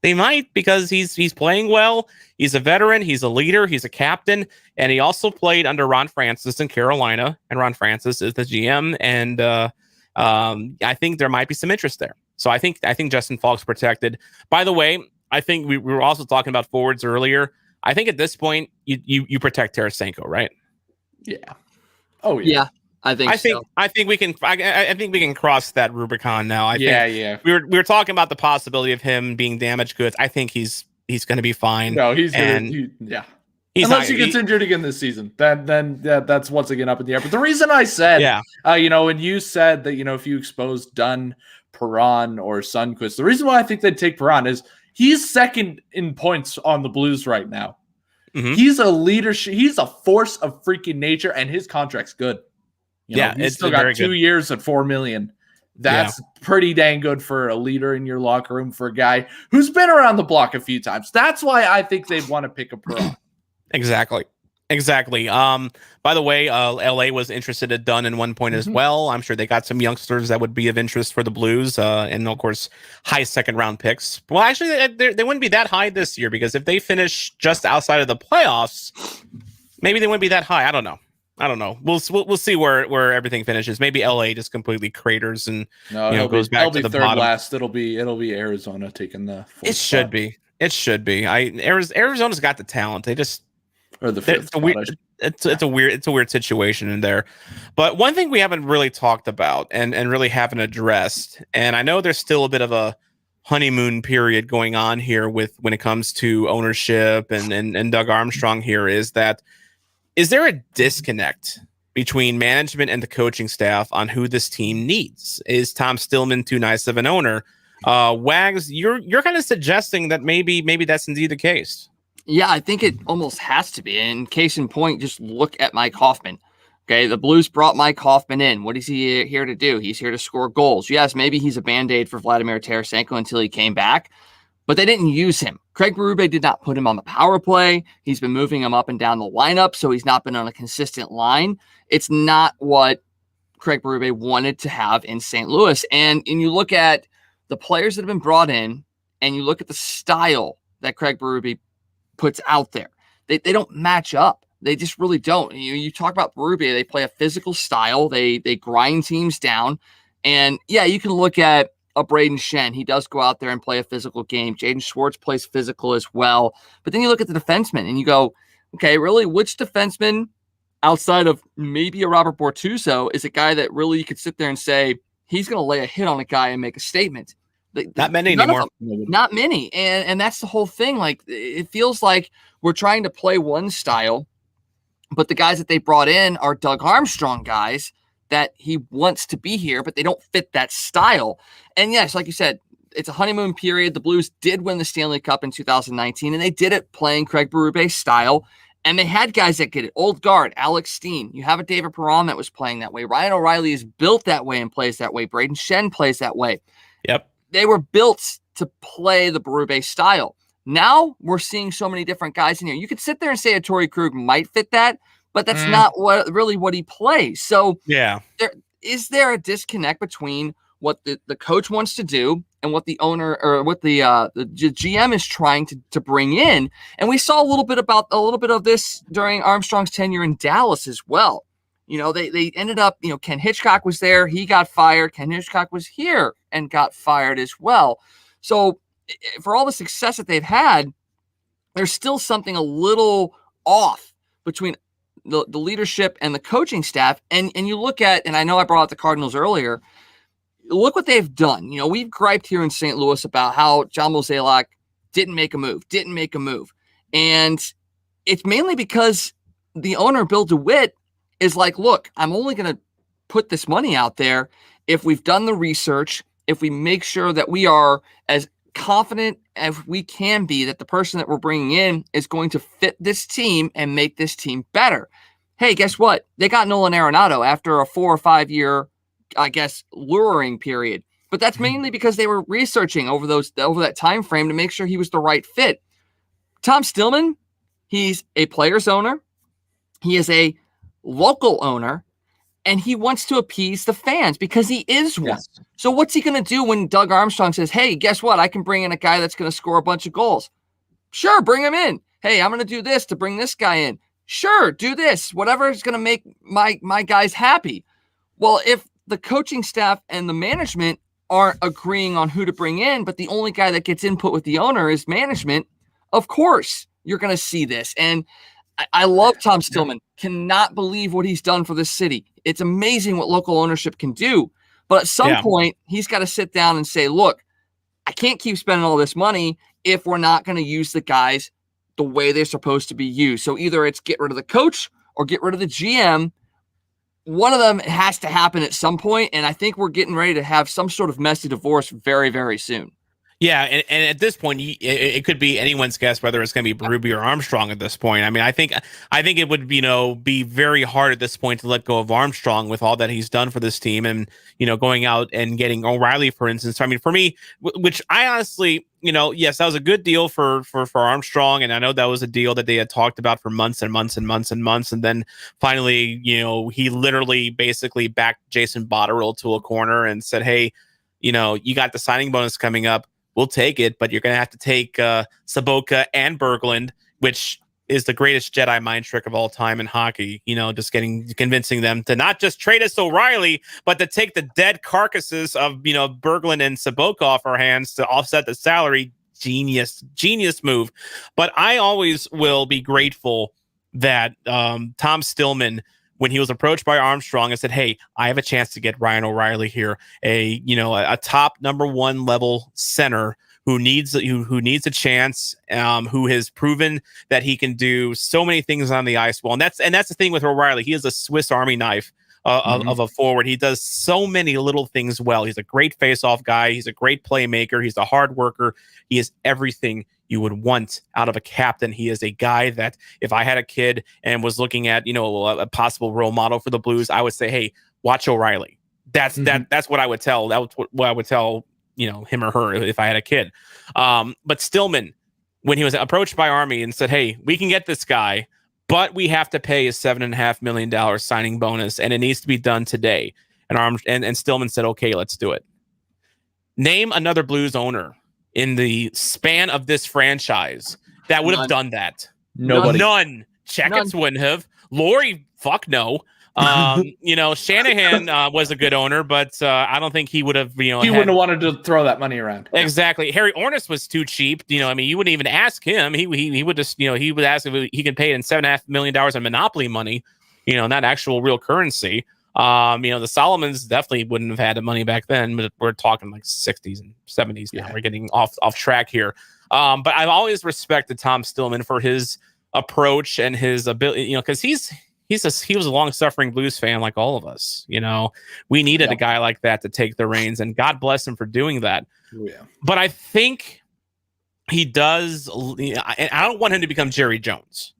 They might, because he's playing well. He's a veteran. He's a leader. He's a captain, and he also played under Ron Francis in Carolina. And Ron Francis is the GM, and I think there might be some interest there. So I think Justin Falk's protected. By the way, I think we were also talking about forwards earlier. I think at this point you protect Tarasenko, right? Yeah. Oh Yeah, I think we can. I think we can cross that Rubicon now. Yeah. We were talking about the possibility of him being damaged goods. I think he's going to be fine. No, he's unless he gets injured again this season, then that's once again up in the air. But the reason I said, when you said that, if you expose Dunn, Perron, or Sundqvist, the reason why I think they'd take Perron is he's second in points on the Blues right now. Mm-hmm. He's a leadership. He's a force of freaking nature, and his contract's good. He's still got 2 years at $4 million. That's pretty dang good for a leader in your locker room, for a guy who's been around the block a few times. That's why I think they'd want to pick a Perron. Exactly. By the way, LA was interested at Dunn in one point as well. I'm sure they got some youngsters that would be of interest for the Blues, and of course, high second round picks. Well, actually, they wouldn't be that high this year, because if they finish just outside of the playoffs, maybe they wouldn't be that high. I don't know. We'll see where everything finishes. Maybe LA just completely craters and goes back to the third bottom. Last. It'll be Arizona taking the. It should be. Arizona's got the talent. They just. Or the fifth. It's a weird situation in there. But one thing we haven't really talked about and really haven't addressed, and I know there's still a bit of a honeymoon period going on here when it comes to ownership and Doug Armstrong here, is there a disconnect between management and the coaching staff on who this team needs? Is Tom Stillman too nice of an owner? Wags, you're kind of suggesting that maybe that's indeed the case. Yeah, I think it almost has to be. And case in point, just look at Mike Hoffman. Okay, the Blues brought Mike Hoffman in. What is he here to do? He's here to score goals. Yes, maybe he's a Band-Aid for Vladimir Tarasenko until he came back, but they didn't use him. Craig Berube did not put him on the power play. He's been moving him up and down the lineup, so he's not been on a consistent line. It's not what Craig Berube wanted to have in St. Louis. And you look at the players that have been brought in, and you look at the style that Craig Berube puts out there. They don't match up. They just really don't. You talk about Berube, they play a physical style. They grind teams down. And yeah, you can look at a Braden Shen. He does go out there and play a physical game. Jaden Schwartz plays physical as well. But then you look at the defensemen and you go, okay, really, which defenseman outside of maybe a Robert Bortuzzo is a guy that really you could sit there and say he's going to lay a hit on a guy and make a statement? Not many anymore. Not many. And that's the whole thing. Like, it feels like we're trying to play one style, but the guys that they brought in are Doug Armstrong guys that he wants to be here, but they don't fit that style. And yes, like you said, it's a honeymoon period. The Blues did win the Stanley Cup in 2019, and they did it playing Craig Berube's style. And they had guys that get it. Old guard, Alex Steen. You have a David Perron that was playing that way. Ryan O'Reilly is built that way and plays that way. Braden Shen plays that way. Yep. They were built to play the Berube style. Now we're seeing so many different guys in here. You could sit there and say a Torrey Krug might fit that, but that's not what he plays. So yeah, is there a disconnect between what the coach wants to do and what the owner or what the GM is trying to bring in? And we saw a little bit of this during Armstrong's tenure in Dallas as well. They ended up, Ken Hitchcock was there. He got fired. Ken Hitchcock was here and got fired as well. So for all the success that they've had, there's still something a little off between the leadership and the coaching staff. And you look at, and I know I brought up the Cardinals earlier, look what they've done. We've griped here in St. Louis about how John Mozeliak didn't make a move. And it's mainly because the owner, Bill DeWitt, is like, look, I'm only going to put this money out there if we've done the research, if we make sure that we are as confident as we can be that the person that we're bringing in is going to fit this team and make this team better. Hey, guess what? They got Nolan Arenado after a 4 or 5 year, I guess, luring period. But that's mainly because they were researching over that time frame to make sure he was the right fit. Tom Stillman, he's a player's owner. He is a local owner, and he wants to appease the fans because he is one. Yes. So what's he going to do when Doug Armstrong says, hey, guess what? I can bring in a guy that's going to score a bunch of goals. Sure, bring him in. Hey, I'm going to do this to bring this guy in. Sure, do this. Whatever is going to make my guys happy. Well, if the coaching staff and the management aren't agreeing on who to bring in, but the only guy that gets input with the owner is management, of course you're going to see this. And I love Tom Stillman. Cannot believe what he's done for this city. It's amazing what local ownership can do. But at some point, he's got to sit down and say, look, I can't keep spending all this money if we're not going to use the guys the way they're supposed to be used. So either it's get rid of the coach or get rid of the GM. One of them has to happen at some point, and I think we're getting ready to have some sort of messy divorce very, very soon. Yeah, and at this point, it could be anyone's guess whether it's going to be Berube or Armstrong at this point. I mean, I think it would, be very hard at this point to let go of Armstrong with all that he's done for this team, and going out and getting O'Reilly, for instance. I mean, for me, which I honestly, yes, that was a good deal for Armstrong, and I know that was a deal that they had talked about for months and months and months and months, and then finally, he literally basically backed Jason Botterill to a corner and said, "Hey, you got the signing bonus coming up. We'll take it, but you're going to have to take Saboka and Berglund," which is the greatest Jedi mind trick of all time in hockey. Just convincing them to not just trade us O'Reilly, but to take the dead carcasses of, Berglund and Saboka off our hands to offset the salary. Genius move. But I always will be grateful that Tom Stillman, when he was approached by Armstrong and said, "Hey, I have a chance to get Ryan O'Reilly here, a top number one level center who needs a chance, who has proven that he can do so many things on the ice well." And that's the thing with O'Reilly. He is a Swiss Army knife of a forward. He does so many little things well. He's a great face-off guy. He's a great playmaker. He's a hard worker. He is everything you would want out of a captain. He is a guy that if I had a kid and was looking at, a possible role model for the Blues, I would say, "Hey, watch O'Reilly." That's what I would tell. That was what I would tell, him or her if I had a kid. But Stillman, when he was approached by Army and said, "Hey, we can get this guy, but we have to pay a $7.5 million signing bonus, and it needs to be done today." And Stillman said, "Okay, let's do it." Name another Blues owner in the span of this franchise that would have done that. Nobody. None. Checkets wouldn't have. Laurie, fuck no. Shanahan was a good owner, but I don't think he would have, he wouldn't have wanted to throw that money around. Exactly. Harry Ornis was too cheap. You wouldn't even ask him. He would just, he would ask if he could pay in $7.5 million in monopoly money, not actual real currency. The Solomons definitely wouldn't have had the money back then, but we're talking like 60s and 70s now. We're getting off track here. But I've always respected Tom Stillman for his approach and his ability, because he was a long-suffering Blues fan like all of us. We needed a guy like that to take the reins, and God bless him for doing that. Yeah. But I think he does, and I don't want him to become Jerry Jones.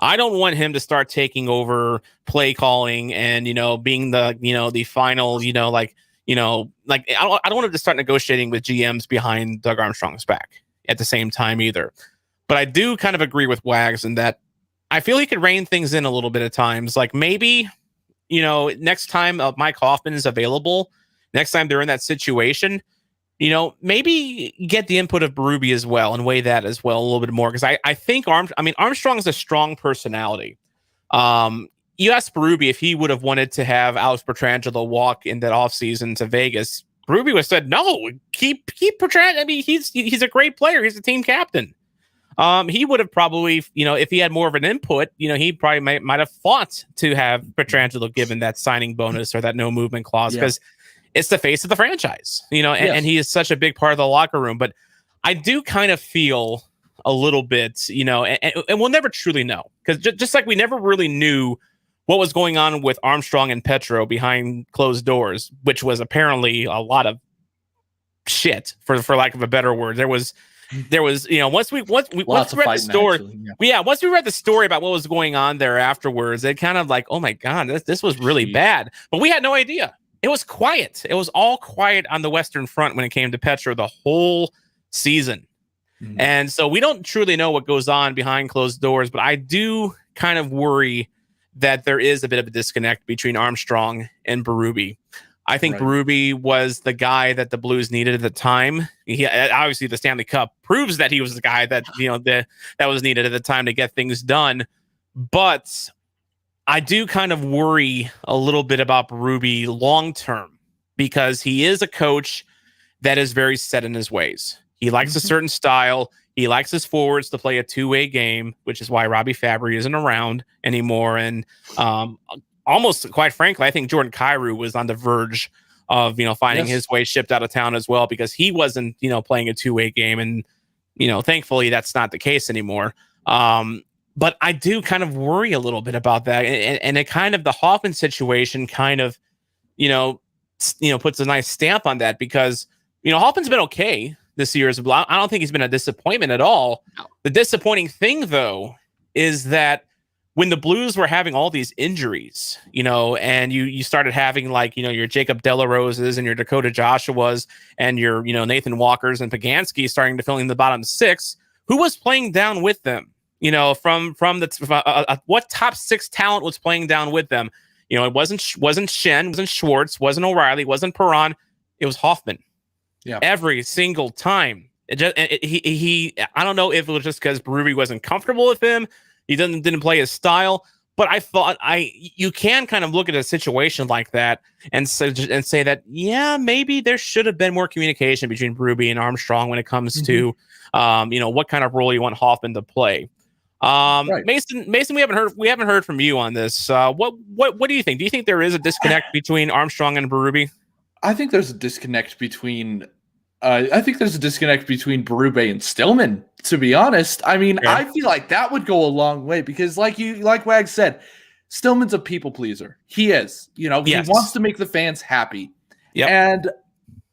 I don't want him to start taking over play calling and, being the, the final, I don't want him to start negotiating with GMs behind Doug Armstrong's back at the same time either. But I do kind of agree with Wags in that I feel he could rein things in a little bit at times. Like maybe, next time Mike Hoffman is available, next time they're in that situation, maybe get the input of Berube as well and weigh that as well a little bit more. Because I think Armstrong is a strong personality. You asked Berube if he would have wanted to have Alex Pietrangelo walk in that offseason to Vegas. Berube would have said, "No, keep Pietrangelo. I mean, he's a great player. He's a team captain." He would have probably, if he had more of an input, he probably might have fought to have Pietrangelo given that signing bonus or that no movement clause because it's the face of the franchise, and he is such a big part of the locker room. But I do kind of feel a little bit, and we'll never truly know because just like we never really knew what was going on with Armstrong and Petro behind closed doors, which was apparently a lot of shit for lack of a better word. There was, once we read the story, once we read the story about what was going on there afterwards, it kind of like, oh my God, this was really bad. But we had no idea. It was quiet. It was all quiet on the Western Front when it came to Petro the whole season. Mm-hmm. And so we don't truly know what goes on behind closed doors, but I do kind of worry that there is a bit of a disconnect between Armstrong and Berube. I think Right. Berube was the guy that the Blues needed at the time. He obviously the Stanley Cup proves that he was the guy that that was needed at the time to get things done. But I do kind of worry a little bit about Berube long term because he is a coach that is very set in his ways. He likes a certain style. He likes his forwards to play a two-way game, which is why Robbie Fabry isn't around anymore. And almost, quite frankly, I think Jordan Kyrou was on the verge of, finding his way shipped out of town as well because he wasn't, playing a two-way game. And, thankfully that's not the case anymore. But I do kind of worry a little bit about that. And it kind of, the Hoffman situation kind of, puts a nice stamp on that because, Hoffman's been okay this year as well. I don't think he's been a disappointment at all. No. The disappointing thing, though, is that when the Blues were having all these injuries, and you started having your Jacob Delaroses and your Dakota Joshuas and your, Nathan Walkers and Pagansky starting to fill in the bottom six, who was playing down with them? From what top six talent was playing down with them? It wasn't Shen, wasn't Schwartz, wasn't O'Reilly, wasn't Perron. It was Hoffman. Yeah, every single time. I don't know if it was just because Berube wasn't comfortable with him. He didn't play his style. But I thought you can kind of look at a situation like that and say that maybe there should have been more communication between Berube and Armstrong when it comes to what kind of role you want Hoffman to play. Right. Mason, we haven't heard from you on this. What do you think? Do you think there is a disconnect between Armstrong and Berube? I think there's a disconnect between Berube and Stillman, to be honest. I mean, I feel like that would go a long way because like Wags said, Stillman's a people pleaser. He is, he wants to make the fans happy. Yep. And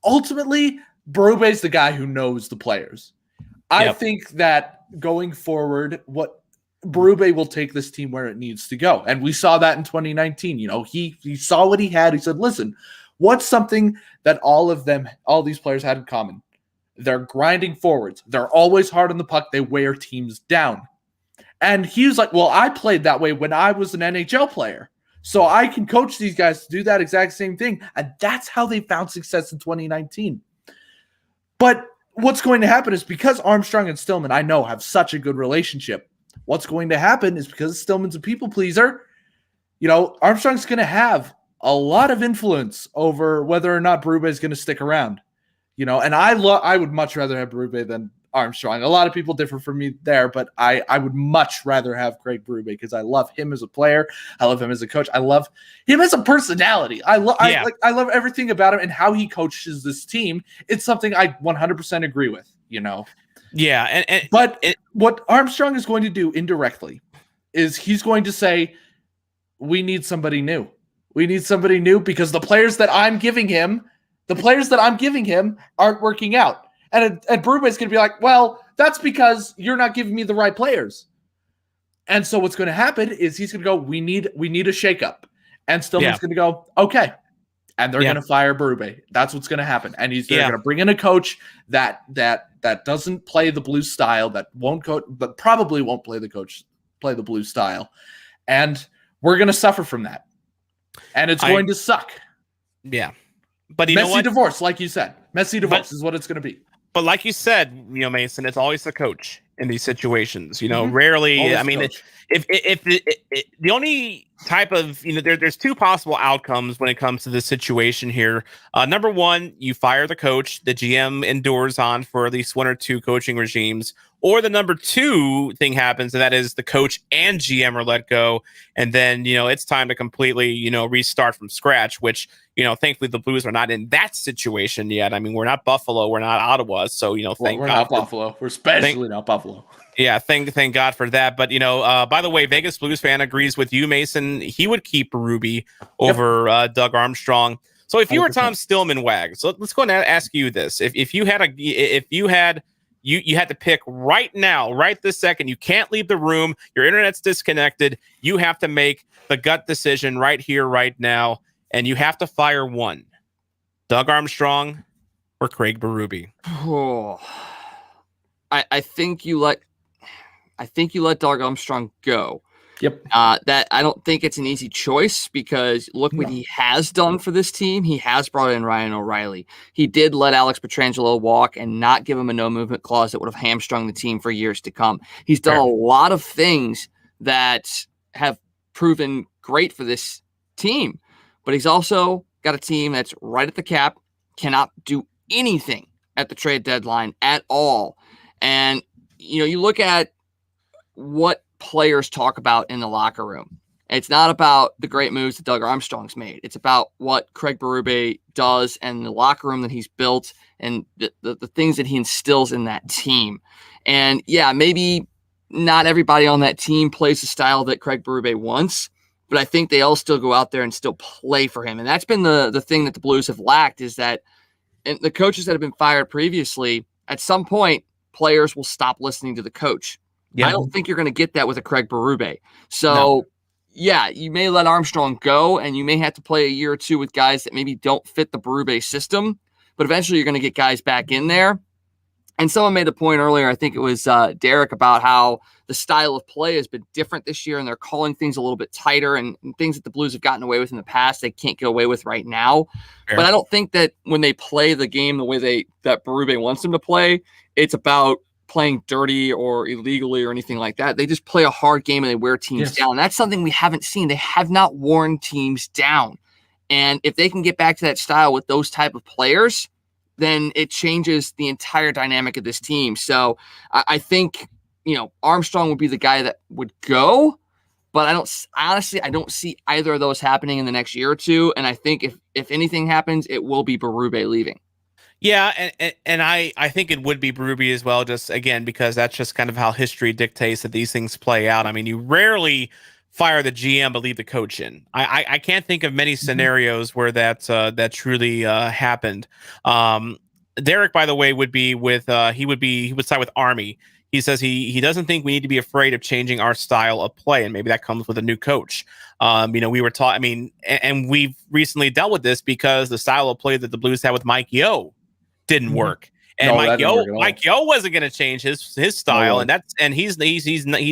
ultimately, Berube's the guy who knows the players. I think that going forward, Berube will take this team where it needs to go. And we saw that in 2019. He saw what he had. He said, listen, what's something that all these players had in common? They're grinding forwards. They're always hard on the puck. They wear teams down. And he was like, well, I played that way when I was an NHL player. So I can coach these guys to do that exact same thing. And that's how they found success in 2019. But what's going to happen is because Armstrong and Stillman, I know, have such a good relationship. What's going to happen is because Stillman's a people pleaser, Armstrong's going to have a lot of influence over whether or not Berube is going to stick around, and I would much rather have Berube than Armstrong. A lot of people differ from me there, but I would much rather have Craig Berube because I love him as a player. I love him as a coach. I love him as a personality. I love everything about him and how he coaches this team. It's something I 100% agree with, Yeah. But what Armstrong is going to do indirectly is he's going to say, we need somebody new. We need somebody new because the players that I'm giving him aren't working out. And Berube is going to be like, well, that's because you're not giving me the right players. And so what's going to happen is he's going to go, we need a shakeup. And Stillman's going to go, okay. And they're going to fire Berube. That's what's going to happen. And they're going to bring in a coach that doesn't play the blue style, that probably won't play the blue style. And we're going to suffer from that. And it's going to suck. Yeah. But messy divorce, like you said. Messy divorce is what it's going to be. But like you said, Mason, it's always the coach in these situations. Rarely. Always I mean, if the only type of there's two possible outcomes when it comes to this situation here. Number one, you fire the coach, the GM endures on for at least one or two coaching regimes, or the number two thing happens, and that is the coach and GM are let go, and then it's time to completely restart from scratch. Which thankfully the Blues are not in that situation yet. I mean, we're not Buffalo, we're not Ottawa, so we're not Buffalo. We're especially not Buffalo. Yeah, thank God for that. But by the way, Vegas Blues fan agrees with you, Mason. He would keep Berube over Doug Armstrong. So if you 100%. Were Tom Stillman, Wags, so let's go and ask you this: if you had you had to pick right now, right this second, you can't leave the room, your internet's disconnected, you have to make the gut decision right here, right now, and you have to fire one: Doug Armstrong or Craig Berube. Oh, I think you let Doug Armstrong go Yep. That I don't think it's an easy choice because look what he has done for this team. He has brought in Ryan O'Reilly. He did let Alex Pietrangelo walk and not give him a no movement clause that would have hamstrung the team for years to come. He's done a lot of things that have proven great for this team, but he's also got a team that's right at the cap, cannot do anything at the trade deadline at all. And, you look at what players talk about in the locker room. It's not about the great moves that Doug Armstrong's made. It's about what Craig Berube does and the locker room that he's built and the things that he instills in that team. And yeah, maybe not everybody on that team plays the style that Craig Berube wants, but I think they all still go out there and still play for him. And that's been the thing that the Blues have lacked is that and the coaches that have been fired previously, at some point, players will stop listening to the coach. Yeah. I don't think you're going to get that with a Craig Berube. So, yeah, you may let Armstrong go, and you may have to play a year or two with guys that maybe don't fit the Berube system, but eventually you're going to get guys back in there. And someone made the point earlier, I think it was Derek, about how the style of play has been different this year, and they're calling things a little bit tighter, and things that the Blues have gotten away with in the past, they can't get away with right now. Fair. But I don't think that when they play the game the way that Berube wants them to play, it's about playing dirty or illegally or anything like that. They just play a hard game and they wear teams down. That's something we haven't seen. They have not worn teams down. And if they can get back to that style with those type of players, then it changes the entire dynamic of this team. So I think, Armstrong would be the guy that would go, but I don't see either of those happening in the next year or two. And I think if anything happens, it will be Berube leaving. Yeah, and I think it would be Berube as well, just again, because that's just kind of how history dictates that these things play out. I mean, you rarely fire the GM but leave the coach in. I can't think of many scenarios where that truly happened. Derek, by the way, would be with he would side with Army. He says he doesn't think we need to be afraid of changing our style of play, and maybe that comes with a new coach. We were taught. I mean, and we've recently dealt with this because the style of play that the Blues had with Mike Yeo didn't work, and Mike Yeo wasn't going to change his style, and he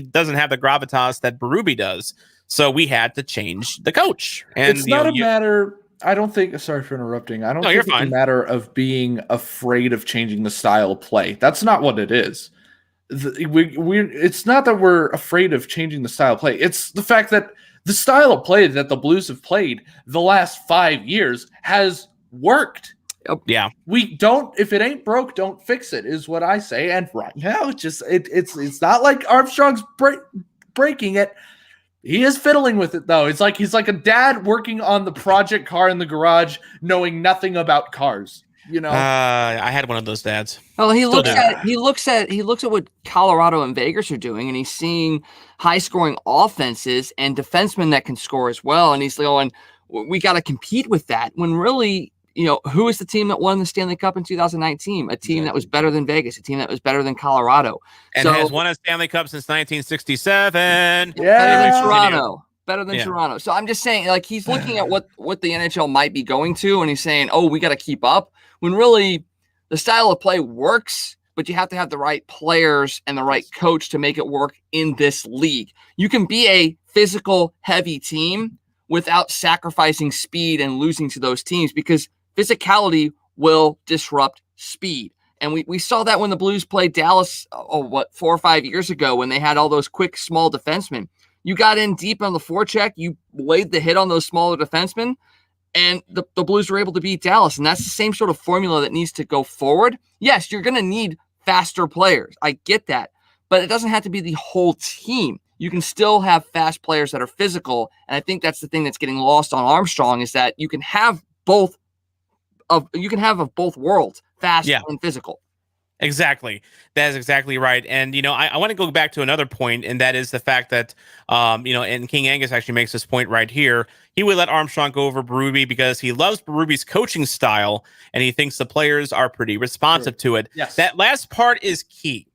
doesn't have the gravitas that Berube does. So we had to change the coach. And it's not a matter. I don't think. Sorry for interrupting. I don't think it's a matter of being afraid of changing the style of play. That's not what it is. It's not that we're afraid of changing the style of play. It's the fact that the style of play that the Blues have played the last 5 years has worked. Yeah, we don't. If it ain't broke, don't fix it, is what I say. And right now, it's not like Armstrong's breaking it. He is fiddling with it though. It's like he's like a dad working on the project car in the garage, knowing nothing about cars. I had one of those dads. Well, he looks at what Colorado and Vegas are doing, and he's seeing high scoring offenses and defensemen that can score as well. And he's going, we got to compete with that. When really, who is the team that won the Stanley Cup in 2019? A team that was better than Vegas, a team that was better than Colorado. And has won a Stanley Cup since 1967. Yeah. Better than Toronto. So I'm just saying, like, he's looking at what the NHL might be going to, and he's saying, we got to keep up. When really the style of play works, but you have to have the right players and the right coach to make it work in this league. You can be a physical, heavy team without sacrificing speed and losing to those teams, because physicality will disrupt speed. And we saw that when the Blues played Dallas, 4 or 5 years ago, when they had all those quick, small defensemen. You got in deep on the forecheck, you laid the hit on those smaller defensemen, and the Blues were able to beat Dallas. And that's the same sort of formula that needs to go forward. Yes, you're going to need faster players. I get that. But it doesn't have to be the whole team. You can still have fast players that are physical. And I think that's the thing that's getting lost on Armstrong, is that you can have both of both worlds, fast and physical. Exactly. That is exactly right. And, I want to go back to another point, and that is the fact that, and King Angus actually makes this point right here. He would let Armstrong go over Berube because he loves Berube's coaching style, and he thinks the players are pretty responsive to it. Yes. That last part is key,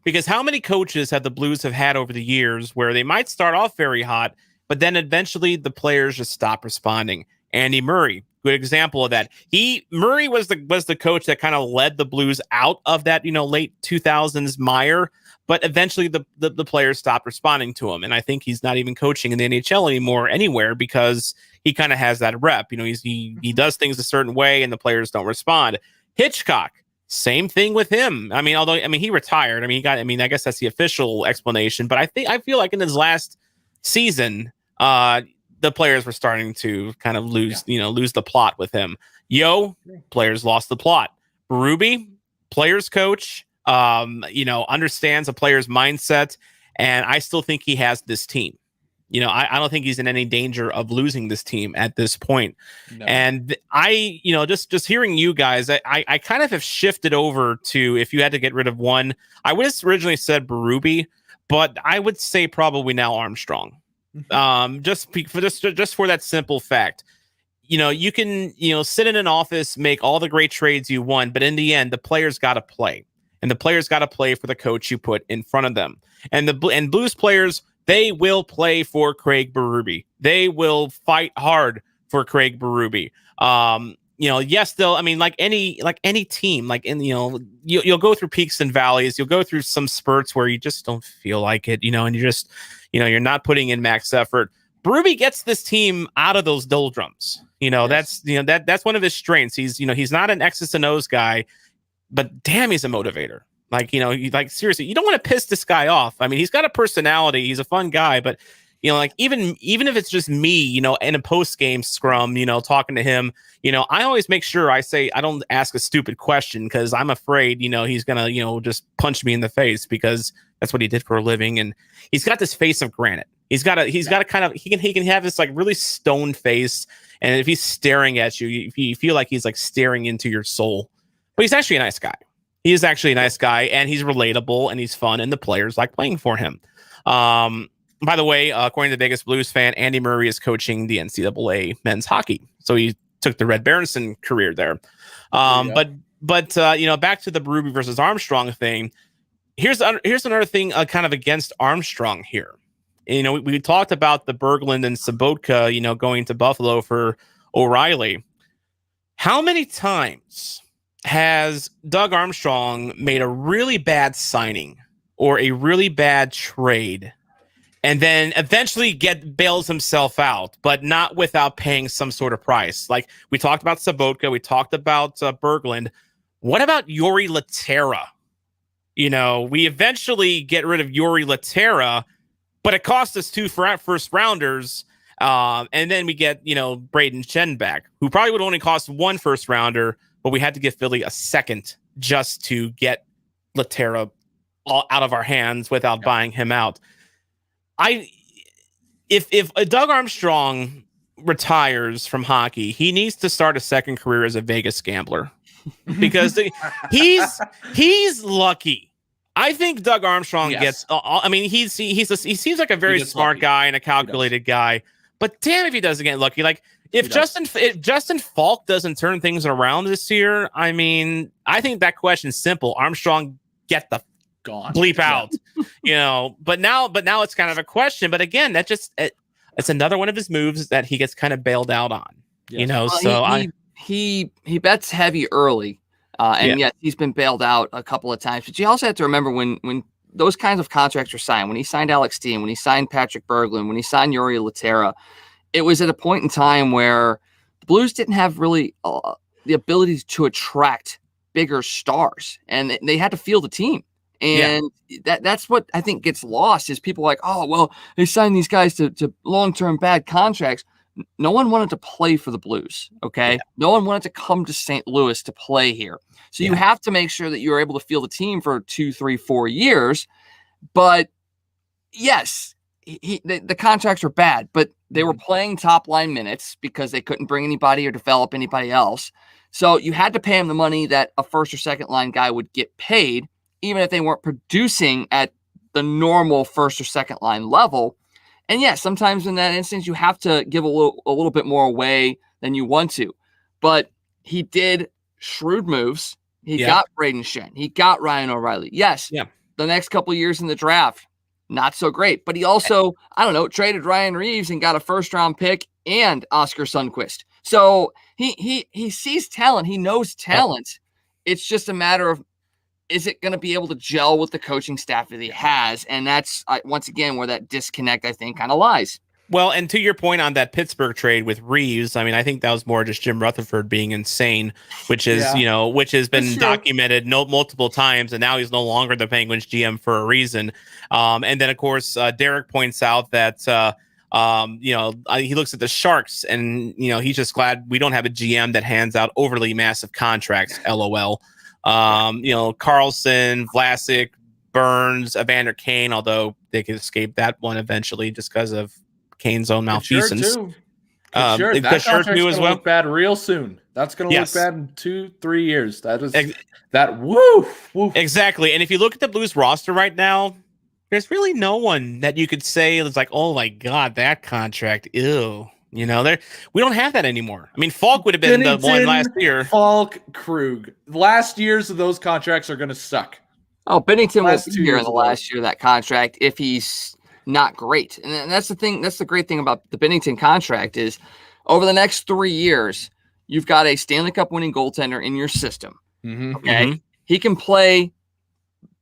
because how many coaches have the Blues have had over the years where they might start off very hot, but then eventually the players just stop responding? Andy Murray, good example of that. Murray was the coach that kind of led the Blues out of that, late 2000s mire. but eventually the players stopped responding to him. And I think he's not even coaching in the NHL anymore anywhere because he kind of has that rep. You know, he does things a certain way and the players don't respond. Hitchcock, same thing with him. I mean, he retired. I guess that's the official explanation, but I feel like in his last season, the players were starting to kind of lose the plot with him. Players lost the plot. Berube, players coach, understands a player's mindset, and I still think he has this team. I don't think he's in any danger of losing this team at this point. No. And I, just hearing you guys, I kind of have shifted over to, if you had to get rid of one, I would have originally said Berube, but I would say probably now Armstrong. Just for that simple fact, you can, sit in an office, make all the great trades you want, but in the end, the players got to play, and the players got to play for the coach you put in front of them. And and Blues players, they will play for Craig Berube. They will fight hard for Craig Berube. Yes, they'll, like any team, you'll go through peaks and valleys. You'll go through some spurts where you just don't feel like it, and you just, you're not putting in max effort. Berube gets this team out of those doldrums. Yes. That's one of his strengths. He's not an X's and O's guy, but damn, he's a motivator. Seriously, you don't want to piss this guy off. I mean, he's got a personality. He's a fun guy, but even if it's just me, in a post-game scrum, talking to him, I always make sure I don't ask a stupid question because I'm afraid, he's going to, just punch me in the face because that's what he did for a living. And he's got this face of granite. He can have this really stone face. And if he's staring at you, you feel like he's staring into your soul, but he's actually a nice guy. He is actually a nice guy, and he's relatable and he's fun, and the players like playing for him. By the way, according to the Vegas Blues fan, Andy Murray is coaching the NCAA men's hockey. So he took the Red Berenson career there. But back to the Berube versus Armstrong thing. Here's another thing kind of against Armstrong here. We talked about the Berglund and Sobotka, going to Buffalo for O'Reilly. How many times has Doug Armstrong made a really bad signing or a really bad trade and then eventually bails himself out, but not without paying some sort of price? Like we talked about Sobotka, we talked about Berglund. What about Yuri Laterra? We eventually get rid of Yuri Laterra, but it cost us 2 first rounders. And then we get, Braden Chen back, who probably would only cost 1 first rounder, but we had to give Philly a second just to get Laterra all out of our hands without buying him out. If Doug Armstrong retires from hockey, he needs to start a second career as a Vegas gambler because he's lucky. I think Doug Armstrong gets. He seems like a very smart guy and a calculated guy. But damn, if he doesn't get lucky, if Justin Falk doesn't turn things around this year, I think that question's simple. Armstrong, get the bleep out, But now it's kind of a question. But again, it's another one of his moves that he gets kind of bailed out on. Well, he bets heavy early. Yes, he's been bailed out a couple of times. But you also have to remember when those kinds of contracts were signed, when he signed Alex Steen, when he signed Patrick Berglund, when he signed Yuri Laterra, it was at a point in time where the Blues didn't have really the ability to attract bigger stars, and they had to field the team. And that's what I think gets lost is people like, oh, well, they signed these guys to long-term bad contracts. No one wanted to play for the Blues, okay? Yeah. No one wanted to come to St. Louis to play here. So you have to make sure that you're able to field the team for 2, 3, 4 years. But yes, the contracts were bad, but they were playing top-line minutes because they couldn't bring anybody or develop anybody else. So you had to pay him the money that a first or second line guy would get paid, even if they weren't producing at the normal first or second line level. And yes, sometimes in that instance, you have to give a little bit more away than you want to. But he did shrewd moves. He got Braden Shen. He got Ryan O'Reilly. Yes, the next couple of years in the draft, not so great. But he also, traded Ryan Reeves and got a first-round pick and Oskar Sundqvist. So he sees talent. He knows talent. It's just a matter of is it going to be able to gel with the coaching staff that he has? And that's once again where that disconnect, I think, kind of lies. Well, and to your point on that Pittsburgh trade with Reeves, I mean, I think that was more just Jim Rutherford being insane, which is, which has been documented multiple times, and now he's no longer the Penguins GM for a reason. And then, of course, Derek points out that, he looks at the Sharks, and, he's just glad we don't have a GM that hands out overly massive contracts, LOL. Carlson, Vlasic, Burns, Evander Kane, although they could escape that one eventually just because of Kane's own malfeasance. That contract's going to look bad real soon. That's going to look bad in 2-3 years. That is woof. Exactly. And if you look at the Blues roster right now, there's really no one that you could say is like, oh my God, that contract, ew. We don't have that anymore. I mean, Falk would have been the one last year. Falk, Krug. Last years of those contracts are going to suck. Oh, Binnington was here in the last year of that contract if he's not great. And that's the thing. That's the great thing about the Binnington contract is over the next 3 years, you've got a Stanley Cup winning goaltender in your system. Mm-hmm. Okay. Mm-hmm. He can play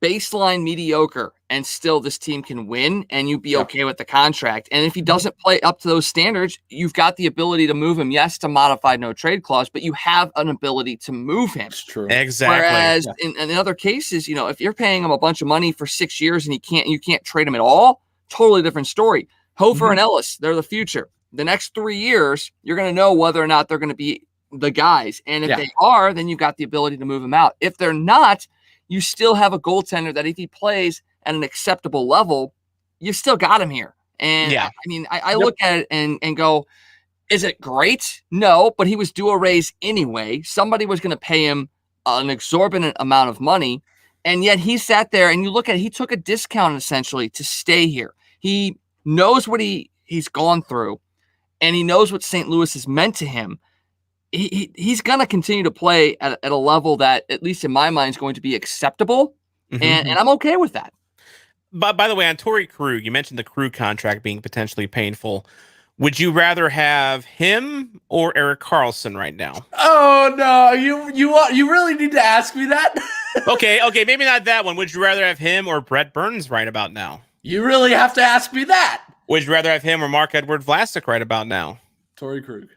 baseline mediocre and still this team can win and you'd be okay with the contract. And if he doesn't play up to those standards, you've got the ability to move him. Yes, to modified no trade clause, but you have an ability to move him. That's true. Exactly. Whereas in other cases, if you're paying him a bunch of money for 6 years and you can't trade him at all, totally different story. Hofer and Ellis, they're the future. The next 3 years, you're going to know whether or not they're going to be the guys. And if they are, then you've got the ability to move them out. If they're not, you still have a goaltender that if he plays at an acceptable level, you've still got him here. And I mean, I look at it and go, is it great? No, but he was due a raise anyway. Somebody was going to pay him an exorbitant amount of money. And yet he sat there and you look at it, he took a discount essentially to stay here. He knows what he's gone through and he knows what St. Louis has meant to him. He's going to continue to play at a level that, at least in my mind, is going to be acceptable. And I'm okay with that. But by the way, on Torrey Krug, you mentioned the Krug contract being potentially painful. Would you rather have him or Erik Karlsson right now? Oh no, you really need to ask me that? Okay, maybe not that one. Would you rather have him or Brett Burns right about now? You really have to ask me that. Would you rather have him or Marc-Edouard Vlasic right about now? Torrey Krug.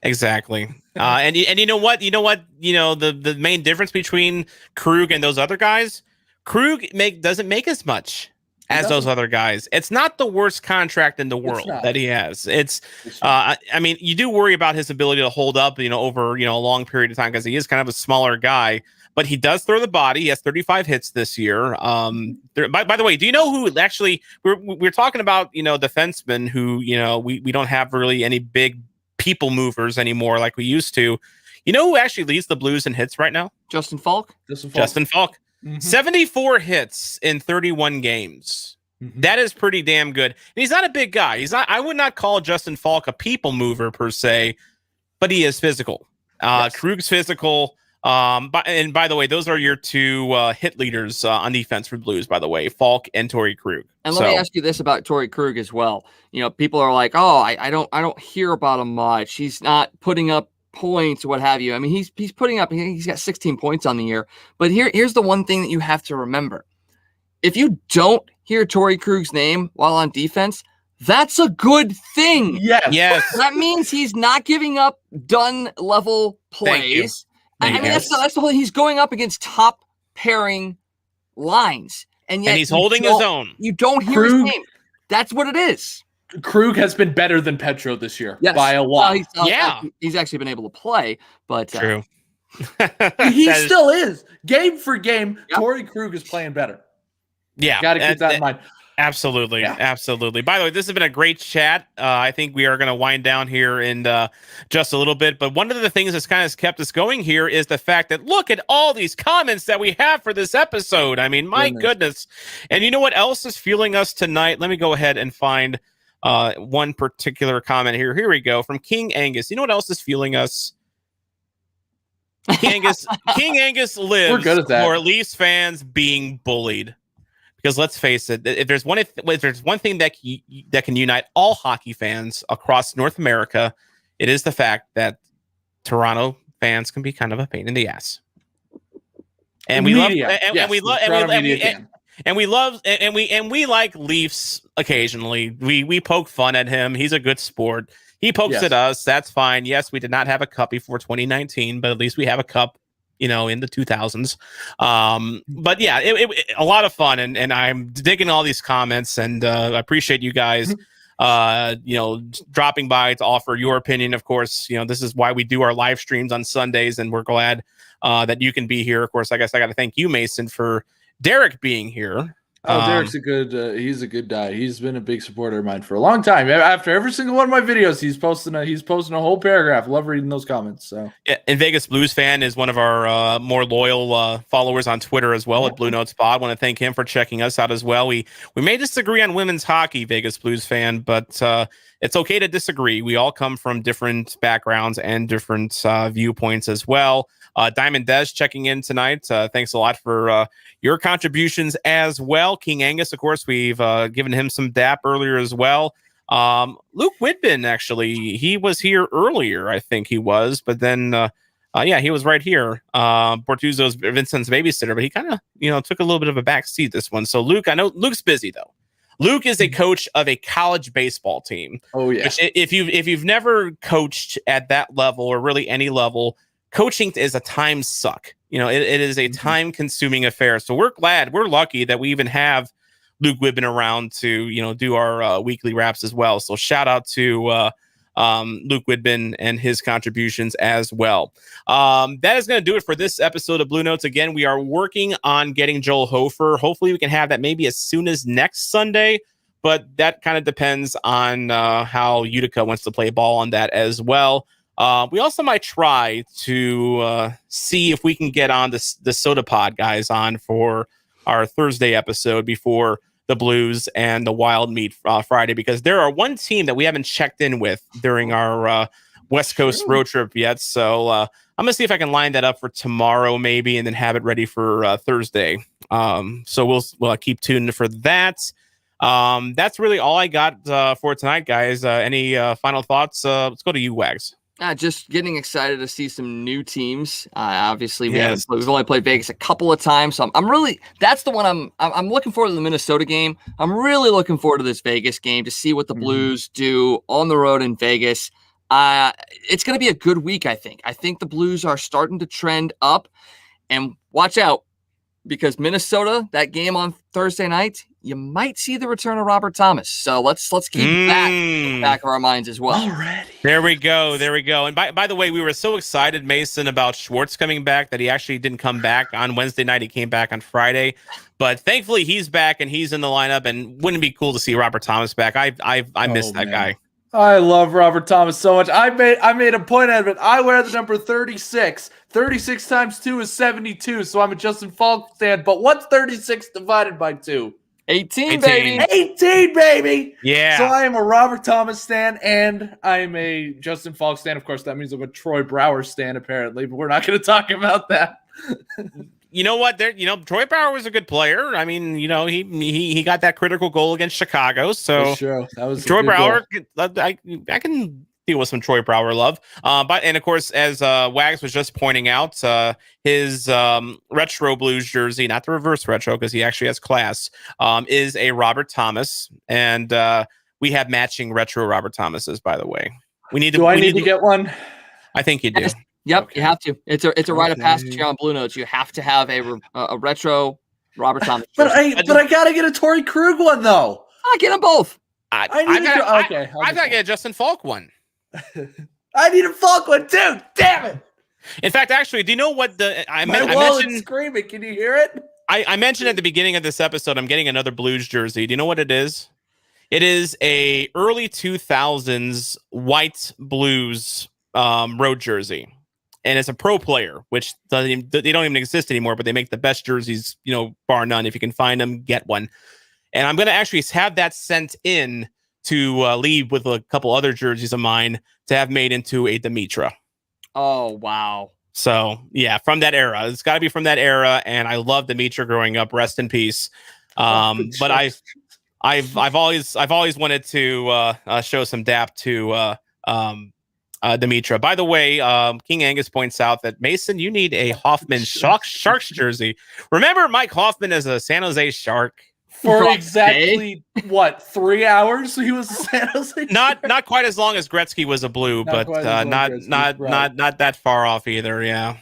Exactly. And you know what? The main difference between Krug and those other guys, Krug doesn't make as much as those other guys. It's not the worst contract in the world that he has. It's I mean, you do worry about his ability to hold up, over, a long period of time because he is kind of a smaller guy, but he does throw the body. He has 35 hits this year. By the way, do you know who actually we're talking about, defensemen who, we don't have really any big people movers anymore like we used to. You know who actually leads the Blues in hits right now? Justin Falk. Justin Falk. 74 hits in 31 games. That is pretty damn good. And he's not a big guy. I would not call Justin Falk a people mover per se, but he is physical. Krug's physical. And by the way, those are your two hit leaders on defense for Blues, by the way, Falk and Torrey Krug. And let me ask you this about Torrey Krug as well. People are like, oh, I don't hear about him much. He's not putting up points, what have you. I mean, he's putting up, he's got 16 points on the year. But here's the one thing that you have to remember. If you don't hear Torrey Krug's name while on defense, that's a good thing. Yes. That means he's not giving up done level plays. I mean, that's the whole. He's going up against top pairing lines, and yet he's holding his own. You don't hear his name. That's what it is. Krug has been better than Petro this year by a lot. He's actually been able to play, but true. He still is. Game for game, Torrey Krug is playing better. Yeah, got to keep that in mind. Absolutely. Absolutely. By the way, this has been a great chat. I think we are going to wind down here in just a little bit. But one of the things that's kind of kept us going here is the fact that look at all these comments that we have for this episode. I mean, my goodness. And you know what else is fueling us tonight? Let me go ahead and find one particular comment here. Here we go. From King Angus. You know what else is fueling us? King Angus lives for Leafs fans being bullied. Because let's face it, if there's one thing that can unite all hockey fans across North America, it is the fact that Toronto fans can be kind of a pain in the ass. And we love Media. and Yes, we love the Toronto media can. and we love and we like Leafs occasionally. We poke fun at him. He's a good sport. He pokes Yes. at us. That's fine. Yes, we did not have a cup before 2019, but at least we have a cup, in the 2000s. But yeah, it a lot of fun, and I'm digging all these comments, and I appreciate you guys, dropping by to offer your opinion. Of course, this is why we do our live streams on Sundays, and we're glad that you can be here. Of course, I guess I got to thank you, Mason, for Derek being here. Oh, Derek's he's a good guy. He's been a big supporter of mine for a long time. After every single one of my videos, he's posting a whole paragraph. Love reading those comments. So, yeah, and Vegas Blues fan is one of our more loyal followers on Twitter as well at Bluenotes Pod. Want to thank him for checking us out as well. We may disagree on women's hockey, Vegas Blues fan, but it's okay to disagree. We all come from different backgrounds and different viewpoints as well. Diamond Des checking in tonight. Thanks a lot for your contributions as well. King Angus, of course, we've given him some dap earlier as well. Luke Whitman, actually, he was here earlier, I think he was, but then, he was right here. Bortuzzo's Vincent's babysitter, but he kind of, took a little bit of a back seat this one. So Luke, I know Luke's busy though. Luke is a coach of a college baseball team. Oh yeah. Which if you've never coached at that level or really any level, coaching is a time suck. It is a time consuming affair. So we're lucky that we even have Luke Whitman around to, do our weekly wraps as well. So shout out to Luke Whitman and his contributions as well. That is going to do it for this episode of Bluenotes. Again, we are working on getting Joel Hofer. Hopefully we can have that maybe as soon as next Sunday, but that kind of depends on how Utica wants to play ball on that as well. We also might try to see if we can get on the Soda Pod guys on for our Thursday episode before the Blues and the Wild meet Friday, because there are one team that we haven't checked in with during our West Coast road trip yet. So I'm going to see if I can line that up for tomorrow maybe, and then have it ready for Thursday. So we'll keep tuned for that. That's really all I got for tonight, guys. Any final thoughts? Let's go to you, Wags. Just getting excited to see some new teams. Obviously, we've only played Vegas a couple of times, so I'm really that's the one I'm looking forward to the Minnesota game. I'm really looking forward to this Vegas game to see what the Blues do on the road in Vegas. It's going to be a good week, I think. I think the Blues are starting to trend up, and watch out because Minnesota, that game on Thursday night, you might see the return of Robert Thomas. So let's keep that in the back of our minds as well. Already. There we go. And by the way, we were so excited, Mason, about Schwartz coming back that he actually didn't come back on Wednesday night. He came back on Friday, but thankfully he's back and he's in the lineup. And wouldn't it be cool to see Robert Thomas back? I miss that guy. I love Robert Thomas so much. I made a point out of it. I wear the number 36. 36 times 2 is 72. So I'm a Justin Falk fan. But what's 36 divided by 2? 18, baby. 18, baby. Yeah. So I am a Robert Thomas stan, and I'm a Justin Falk stan. Of course, that means I'm a Troy Brower stan, apparently, but we're not going to talk about that. You know what? Troy Brower was a good player. I mean, he got that critical goal against Chicago. So sure. That was Troy Brower. I can deal with some Troy Brower love. And of course, as Wags was just pointing out, his retro Blues jersey, not the reverse retro because he actually has class, is a Robert Thomas, and we have matching retro Robert Thomases. By the way, we need to. Do I need to get one? I think you do. Yep, Okay. you have to. It's a rite of passage here on Bluenotes. You have to have a retro Robert Thomas. But I gotta get a Torrey Krug one though. I get them both. I gotta get a Justin Falk one. I need a Falk one too. Damn it! In fact, actually, do you know what My wallet's screaming. Can you hear it? I mentioned at the beginning of this episode, I'm getting another Blues jersey. Do you know what it is? It is a early 2000s white Blues road jersey. And it's a pro player, which they don't even exist anymore, but they make the best jerseys, bar none. If you can find them, get one. And I'm going to actually have that sent in to leave with a couple other jerseys of mine to have made into a Dimitra. Oh, wow. So, yeah, from that era. It's got to be from that era. And I loved Dimitra growing up. Rest in peace. But I've always wanted to show some dap to Demetra. By the way, King Angus points out that Mason, you need a Hoffman Sharks jersey. Remember Mike Hoffman as a San Jose Shark? For exactly 3 hours he was a San Jose. Not quite as long as Gretzky was a Blue, but not that far off either. Yeah.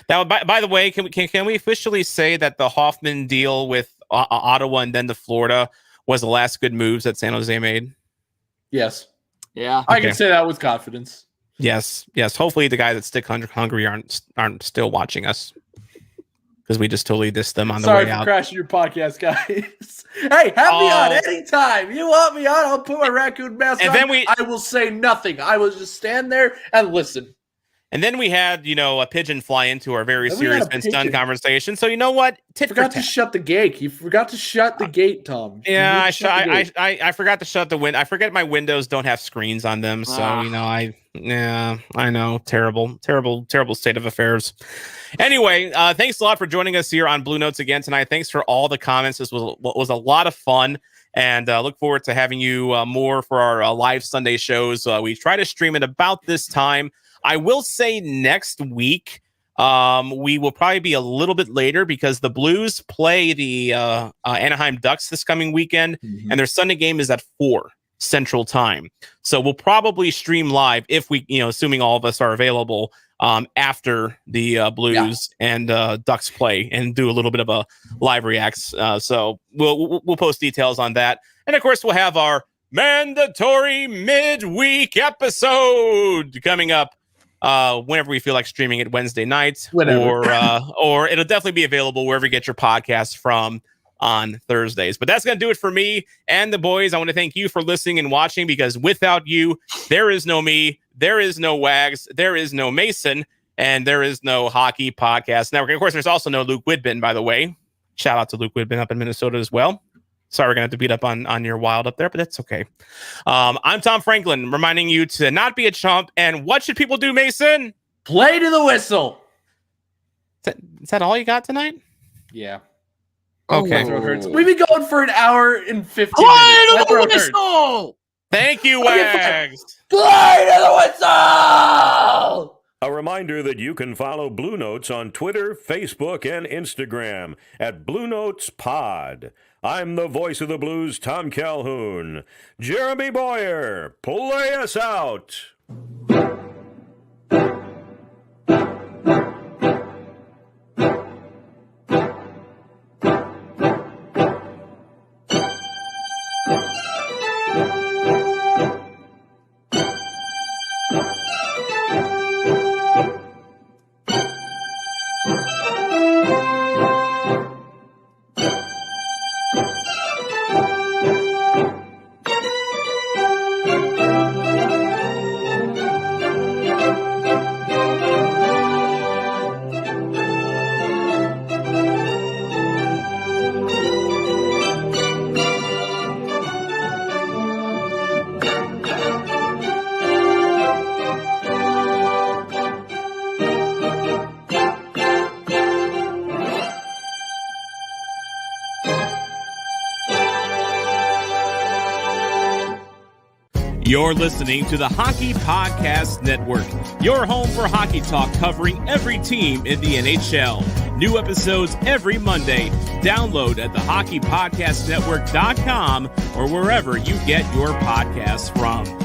Now, by the way, can we officially say that the Hoffman deal with Ottawa and then to Florida was the last good moves that San Jose made? Yes. Yeah, I can say that with confidence. Yes. Hopefully, the guys that stick hungry aren't still watching us, because we just totally dissed them on the way out. Sorry for crashing your podcast, guys. Hey, have me on anytime. You want me on? I'll put my raccoon mask on. Then I will say nothing. I will just stand there and listen. And then we had, a pigeon fly into our very serious Vince Dunn conversation. So you know what? Forgot to shut the gate. You forgot to shut the gate, Tom. Yeah, I forgot to shut the window. I forget my windows don't have screens on them. So I know. Terrible state of affairs. Anyway, thanks a lot for joining us here on Bluenotes again tonight. Thanks for all the comments. This was a lot of fun. And look forward to having you more for our live Sunday shows. We try to stream it about this time. I will say next week, we will probably be a little bit later because the Blues play the Anaheim Ducks this coming weekend, and their Sunday game is at 4 Central Time. So we'll probably stream live if we, assuming all of us are available, after the Blues and Ducks play, and do a little bit of a live reacts. So we'll post details on that, and of course we'll have our mandatory midweek episode coming up. Whenever we feel like streaming it Wednesday nights, or it'll definitely be available wherever you get your podcasts from on Thursdays. But that's going to do it for me and the boys. I want to thank you for listening and watching, because without you, there is no me, there is no Wags, there is no Mason, and there is no Hockey Podcast Network. Of course, there's also no Luke Whitbin, by the way. Shout out to Luke Whitbin up in Minnesota as well. Sorry, we're going to have to beat up on your Wild up there, but that's okay. I'm Tom Franklin, reminding you to not be a chump. And what should people do, Mason? Play to the whistle. Is that all you got tonight? Yeah. Okay. We've been going for an hour and 15 Play minutes. to the whistle! Thank you, Wags. Play to the whistle! A reminder that you can follow Bluenotes on Twitter, Facebook, and Instagram at BluenotesPod. I'm the voice of the Blues, Tom Calhoun. Jeremy Boyer, play us out. You're listening to the Hockey Podcast Network, your home for hockey talk covering every team in the NHL. New episodes every Monday. Download at thehockeypodcastnetwork.com or wherever you get your podcasts from.